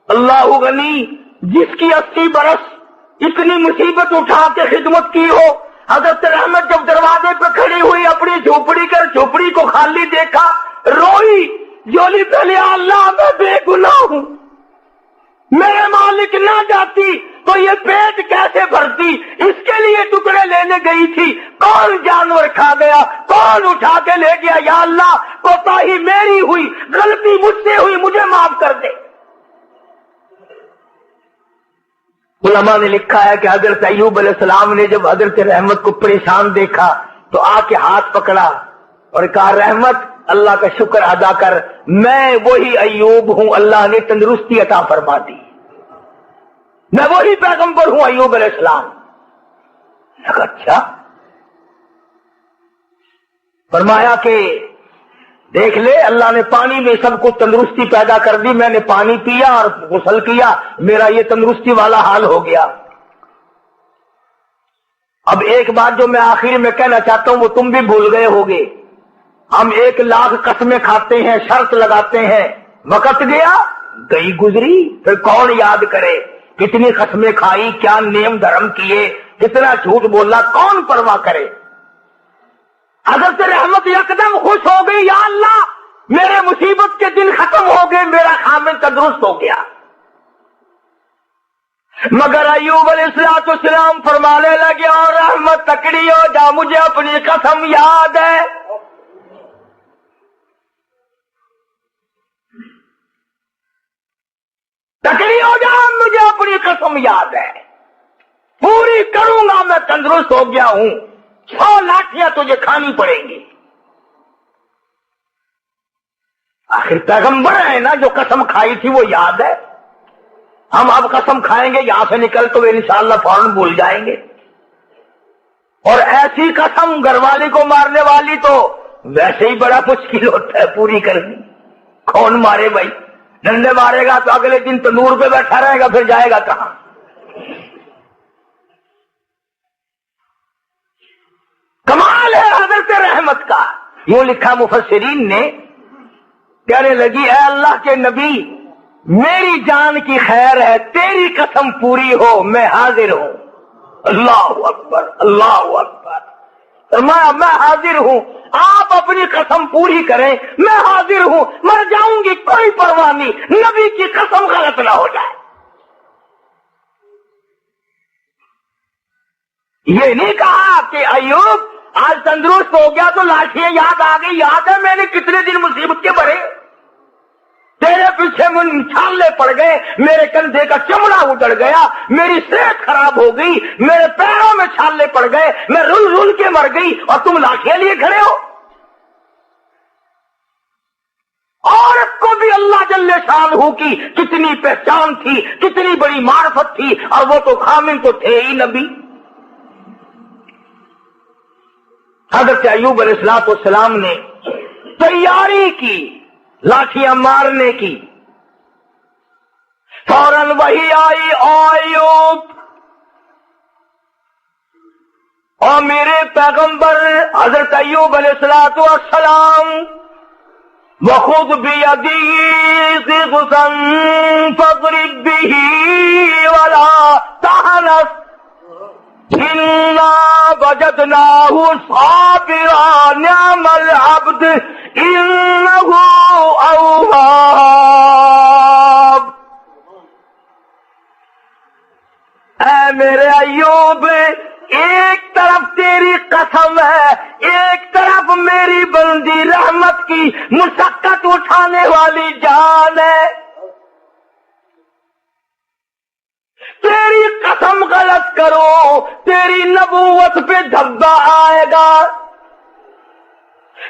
اللہ غنی، جس کی 80 برس اتنی مصیبت اٹھا کے خدمت کی ہو. حضرت رحمت جب دروازے پہ کھڑی ہوئی اپنی جھوپڑی کو خالی دیکھا, روئی, جولی پہلے اللہ میں بے گناہ ہوں, میرے مالک نہ جاتی تو یہ پیٹ کیسے بھرتی, اس کے لیے ٹکڑے لینے گئی تھی, کون جانور کھا گیا, کون اٹھا کے لے گیا, یا اللہ کوتاہی میری ہوئی, غلطی مجھ سے ہوئی, مجھے معاف کر دے. علماء نے لکھا ہے کہ حضرت ایوب علیہ السلام نے جب حضرت رحمت کو پریشان دیکھا تو آ کے ہاتھ پکڑا اور کہا, رحمت اللہ کا شکر ادا کر, میں وہی ایوب ہوں, اللہ نے تندرستی عطا فرما دی, میں وہی پیغمبر ہوں ایوب علیہ السلام. اچھا. فرمایا کہ دیکھ لے, اللہ نے پانی میں سب کو تندرستی پیدا کر دی, میں نے پانی پیا اور غسل کیا, میرا یہ تندرستی والا حال ہو گیا. اب ایک بات جو میں آخر میں کہنا چاہتا ہوں وہ تم بھی بھول گئے ہوگے. ہم 1,00,000 قسمیں کھاتے ہیں, شرط لگاتے ہیں, وقت گیا گئی گزری, پھر کون یاد کرے کتنی قسمیں کھائی, کیا نیم دھرم کیے, کتنا جھوٹ بولا, کون پرواہ کرے. حضرت رحمت یکدم خوش ہو گئی, یا اللہ میرے مصیبت کے دن ختم ہو گئے, میرا خامن تندرست ہو گیا. مگر ایوب علیہ السلام فرمانے لگے, اور رحمت تکڑی ہو جا, مجھے اپنی قسم یاد ہے. تکڑی ہو جا, مجھے اپنی قسم یاد ہے, پوری کروں گا, میں تندرست ہو گیا ہوں, 100 لاٹھیاں تجھے کھانی پڑیں گی. آخر پیغمبر ہے نا, جو قسم کھائی تھی وہ یاد ہے. ہم اب قسم کھائیں گے یہاں سے نکل تو انشاءاللہ فوراً بھول جائیں گے. اور ایسی قسم گھر والی کو مارنے والی تو ویسے ہی بڑا مشکل ہوتا ہے پوری کرنی. کون مارے بھائی, ڈنڈے مارے گا تو اگلے دن تندور پہ بیٹھا رہے گا, پھر جائے گا کہاں. کمال ہے حضرت رحمت کا. یوں لکھا مفسرین نے, کہنے لگی, اے اللہ کے نبی, میری جان کی خیر ہے, تیری قسم پوری ہو, میں حاضر ہوں. اللہ اکبر, اللہ اکبر. میں حاضر ہوں, آپ اپنی قسم پوری کریں, میں حاضر ہوں, مر جاؤں گی کوئی پرواہ نہیں, نبی کی قسم غلط نہ ہو جائے. یہ نہیں کہا کہ ایوب آج تندرست ہو گیا تو لاٹھیاں یاد آ گئی, یاد ہے میں نے کتنے دن مصیبت کے بھرے, تیرے پیچھے من چھالے پڑ گئے, میرے کندھے کا چمڑا اجڑ گیا, میری صحت خراب ہو گئی, میرے پیروں میں چھالے پڑ گئے, میں رل رل کے مر گئی, اور تم لاٹھیاں لیے کھڑے ہو. عورت کو بھی اللہ جل شانہ کی کتنی پہچان تھی, کتنی بڑی معرفت تھی, اور وہ تو خامن تو تھے ہی نبی. حضرت ایوب علیہ السلام نے تیاری کی لاٹھیاں مارنے کی. فوراً وہی آئی, ایوب, اور میرے پیغمبر حضرت ایوب علیہ السلام, وخذ بیدی ضغثا فاضرب به ولا تحنث انا وجدناه صابرا نعم العبد انه اواب. اے میرے ایوب, ایک طرف تیری قسم ہے, ایک طرف میری بندی رحمت کی مشقت اٹھانے والی جان ہے. تیری قسم غلط کرو, تیری نبوت پہ دھبا آئے گا.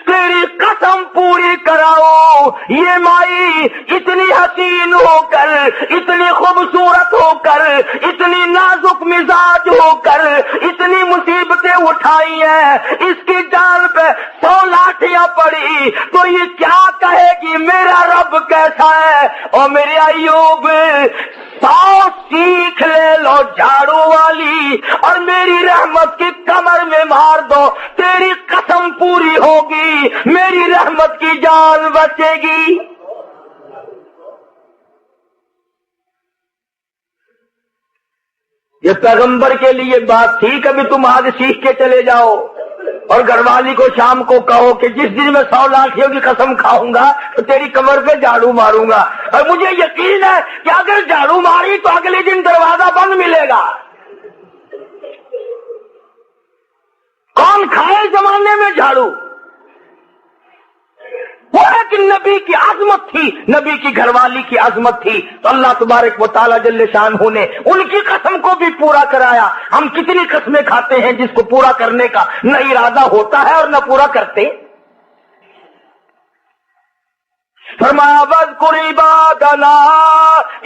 تیری قسم پوری کراؤ, یہ مائی اتنی حسین ہو کر, اتنی خوبصورت ہو کر, اتنی نازک مزاج ہو کر, اتنی مصیبتیں اٹھائی ہیں, اس کی جان پہ 100 لاٹھیاں پڑی تو یہ کیا کہے گی میرا رب کیسا ہے. اور میرے ایوب, 100 سیکھ لے لو جھاڑو والی, اور میری رحمت کی کمر میں مار دو, تیری قسم پوری ہوگی, میری رحمت کی جان بچے گی. یہ پیغمبر کے لیے بات تھی کبھی تم آج سیکھ کے چلے جاؤ اور گھر والی کو شام کو کہو کہ جس دن میں 100 لاکھیوں کی قسم کھاؤں گا تو تیری کمر پہ جھاڑو ماروں گا، اور مجھے یقین ہے کہ اگر جھاڑو ماری تو اگلے دن دروازہ بند ملے گا۔ کون کھائے زمانے میں جھاڑو؟ وہ ایک نبی کی عظمت تھی، نبی کی گھر والی کی عظمت تھی، تو اللہ تبارک و تعالیٰ جل شانہ نے ان کی قسم کو بھی پورا کرایا۔ ہم کتنی قسمیں کھاتے ہیں جس کو پورا کرنے کا نہ ارادہ ہوتا ہے اور نہ پورا کرتے۔ فرمایا وَاذْكُرْ عِبَادَنَا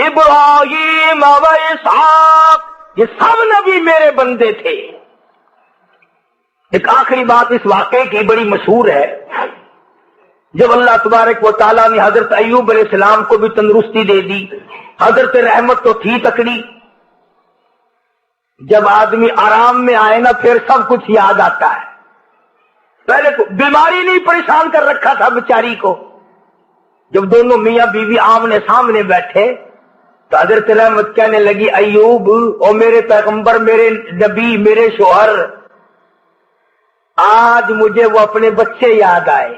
ابراہیم واسحاق، یہ سب نبی میرے بندے تھے۔ ایک آخری بات اس واقعے کی بڑی مشہور ہے، جب اللہ تبارک و تعالیٰ نے حضرت ایوب علیہ السلام کو بھی تندرستی دے دی، حضرت رحمت تو تھی تکڑی، جب آدمی آرام میں آئے نا پھر سب کچھ یاد آتا ہے۔ پہلے تو بیماری نہیں پریشان کر رکھا تھا بیچاری کو، جب دونوں میاں بیوی آمنے سامنے بیٹھے تو حضرت رحمت کہنے لگی ایوب او میرے پیغمبر، میرے نبی، میرے شوہر، آج مجھے وہ اپنے بچے یاد آئے،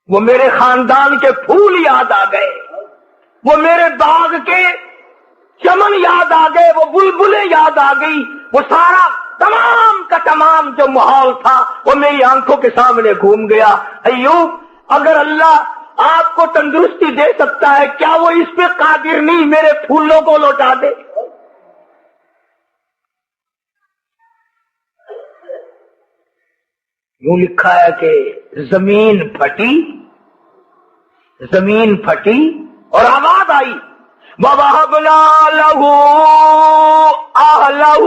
وہ میرے خاندان کے پھول یاد آ گئے، وہ میرے باغ کے چمن یاد آ گئے، وہ بلبلیں یاد آ گئی، وہ سارا تمام کا تمام جو ماحول تھا وہ میری آنکھوں کے سامنے گھوم گیا۔ ایوب اگر اللہ آپ کو تندرستی دے سکتا ہے کیا وہ اس پہ قادر نہیں میرے پھولوں کو لوٹا دے؟ یوں لکھا ہے کہ زمین پھٹی اور آواز آئی وَوَهَبْنَا لَهُ أَهْلَهُ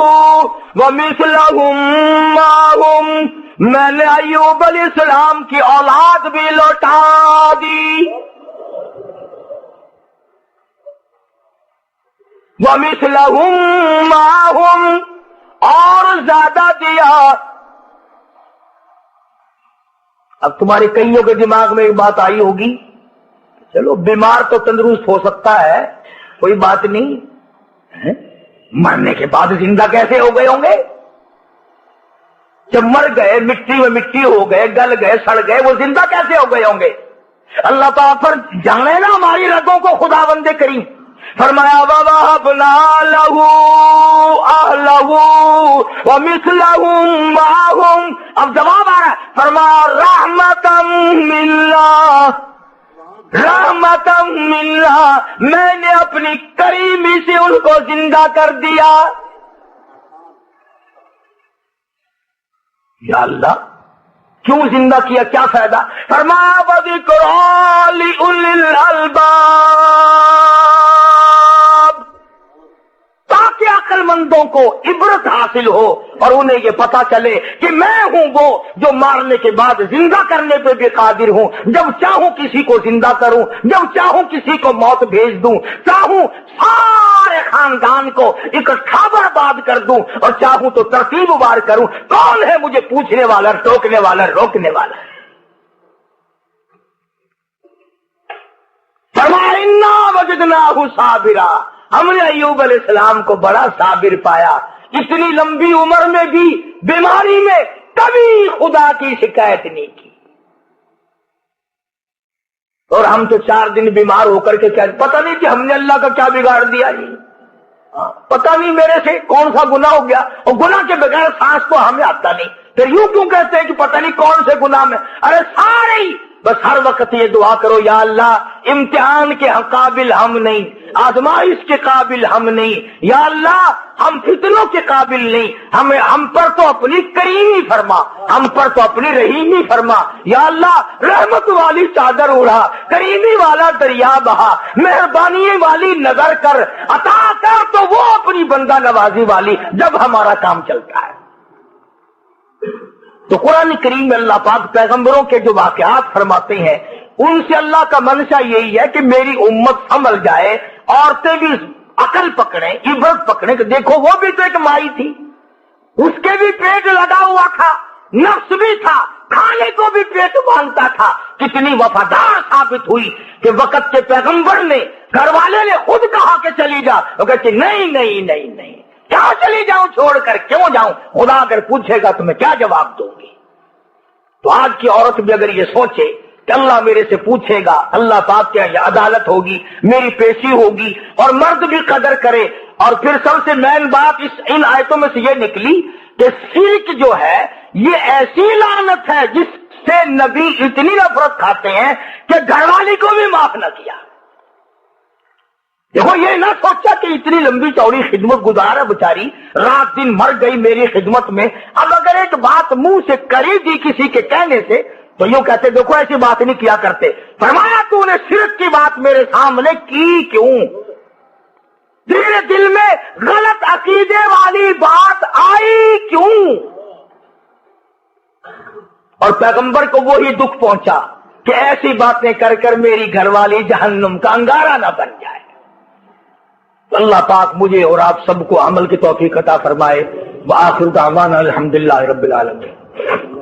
وَمِثْلَهُمْ مَعَهُمْ، میں نے ایوب علیہ السلام کی اولاد بھی لوٹا دی، وَمِثْلَهُمْ مَعَهُمْ، اور زیادہ دیا۔ اب تمہارے کئیوں کے دماغ میں ایک بات آئی ہوگی، چلو بیمار تو تندرست ہو سکتا ہے، کوئی بات نہیں، مرنے کے بعد زندہ کیسے ہو گئے ہوں گے؟ جب مر گئے مٹی میں مٹی ہو گئے، گل گئے، سڑ گئے، وہ زندہ کیسے ہو گئے ہوں گے؟ اللہ تعالیٰ پر جانے نا ہماری رگوں کو، خدا بندے کریم فرمایا وَوَهَبْنَا لَهُ أَهْلَهُ وَمِثْلَهُمْ مَعَهُمْ، اب جواب آ رہا ہے، فرمایا رحمتم منا، رحمتم منا، میں نے اپنی کریمی سے ان کو زندہ کر دیا۔ یا اللہ کیوں زندہ کیا، کیا فائدہ؟ فرمایا وَذِكْرَىٰ لِأُولِي الْأَلْبَابِ، تاکہ عقل مندوں کو عبرت حاصل ہو اور انہیں یہ پتا چلے کہ میں ہوں وہ جو مارنے کے بعد زندہ کرنے پہ بھی قادر ہوں، جب چاہوں کسی کو زندہ کروں، جب چاہوں کسی کو موت بھیج دوں، چاہوں سارے خاندان کو اکٹھا برباد کر دوں اور چاہوں تو ترتیب وار کروں۔ کون ہے مجھے پوچھنے والا، ٹوکنے والا، روکنے والا؟ فرمایا انا وجدناہ صابرا، ہم نے ایوب علیہ السلام کو بڑا صابر پایا، اتنی لمبی عمر میں بھی بیماری میں کبھی خدا کی شکایت نہیں کی۔ اور ہم تو 4 دن بیمار ہو کر کے کیا پتہ نہیں کہ ہم نے اللہ کا کیا بگاڑ دیا، پتہ نہیں میرے سے کون سا گناہ ہو گیا، اور گناہ کے بغیر سانس تو ہمیں آتا نہیں، پھر یوں کیوں کہتے ہیں کہ پتہ نہیں کون سے گناہ میں؟ ارے سارے ہی بس ہر وقت یہ دعا کرو یا اللہ امتحان کے قابل ہم نہیں، آزمائش کے قابل ہم نہیں، یا اللہ ہم فتنوں کے قابل نہیں، ہم پر تو اپنی کریمی فرما، ہم پر تو اپنی رحیمی فرما، یا اللہ رحمت والی چادر اڑا، کریمی والا دریا بہا، مہربانی والی نظر کر، عطا کر تو وہ اپنی بندہ نوازی والی جب ہمارا کام چلتا ہے۔ تو قرآن کریم میں اللہ پاک پیغمبروں کے جو واقعات فرماتے ہیں ان سے اللہ کا منشا یہی ہے کہ میری امت سنبھل جائے، عورتیں بھی عقل پکڑیں، عبرت پکڑیں کہ دیکھو وہ بھی تو ایک مائی تھی، اس کے بھی پیٹ لگا ہوا تھا، نفس بھی تھا، کھانے کو بھی پیٹ مانگتا تھا. کتنی وفادار ثابت ہوئی کہ وقت کے پیغمبر نے گھر والے نے خود کہا کہ چلی جا، وہ کہتی نہیں نہیں نہیں نہیں، کیا چلی جاؤں چھوڑ کر، کیوں جاؤں، خدا اگر پوچھے گا تو میں کیا جواب دوں گی. تو آج کی عورت بھی اگر یہ سوچے کہ اللہ میرے سے پوچھے گا، اللہ پاک کے یہ عدالت ہوگی، میری پیشی ہوگی، اور مرد بھی قدر کرے. اور پھر سب سے مین بات ان آیتوں میں سے یہ نکلی کہ شرک جو ہے یہ ایسی لعنت ہے جس سے نبی اتنی نفرت کھاتے ہیں کہ گھر والی کو بھی معاف نہ کیا. دیکھو یہ نہ سوچا کہ اتنی لمبی چوڑی خدمت گزار ہے بیچاری، رات دن مر گئی میری خدمت میں، اب اگر ایک بات منہ سے کری دی کسی کے کہنے سے تو یوں کہتے دیکھو ایسی بات نہیں کیا کرتے. فرمایا تو نے شرک کی بات میرے سامنے کی کیوں؟ تیرے دل میں غلط عقیدے والی بات آئی کیوں؟ اور پیغمبر کو وہی دکھ پہنچا کہ ایسی باتیں کر کر میری گھر والی جہنم کا انگارہ نہ بن جائے. اللہ پاک مجھے اور آپ سب کو عمل کی توفیق عطا فرمائے. وآخر دعوانا الحمدللہ رب العالمین.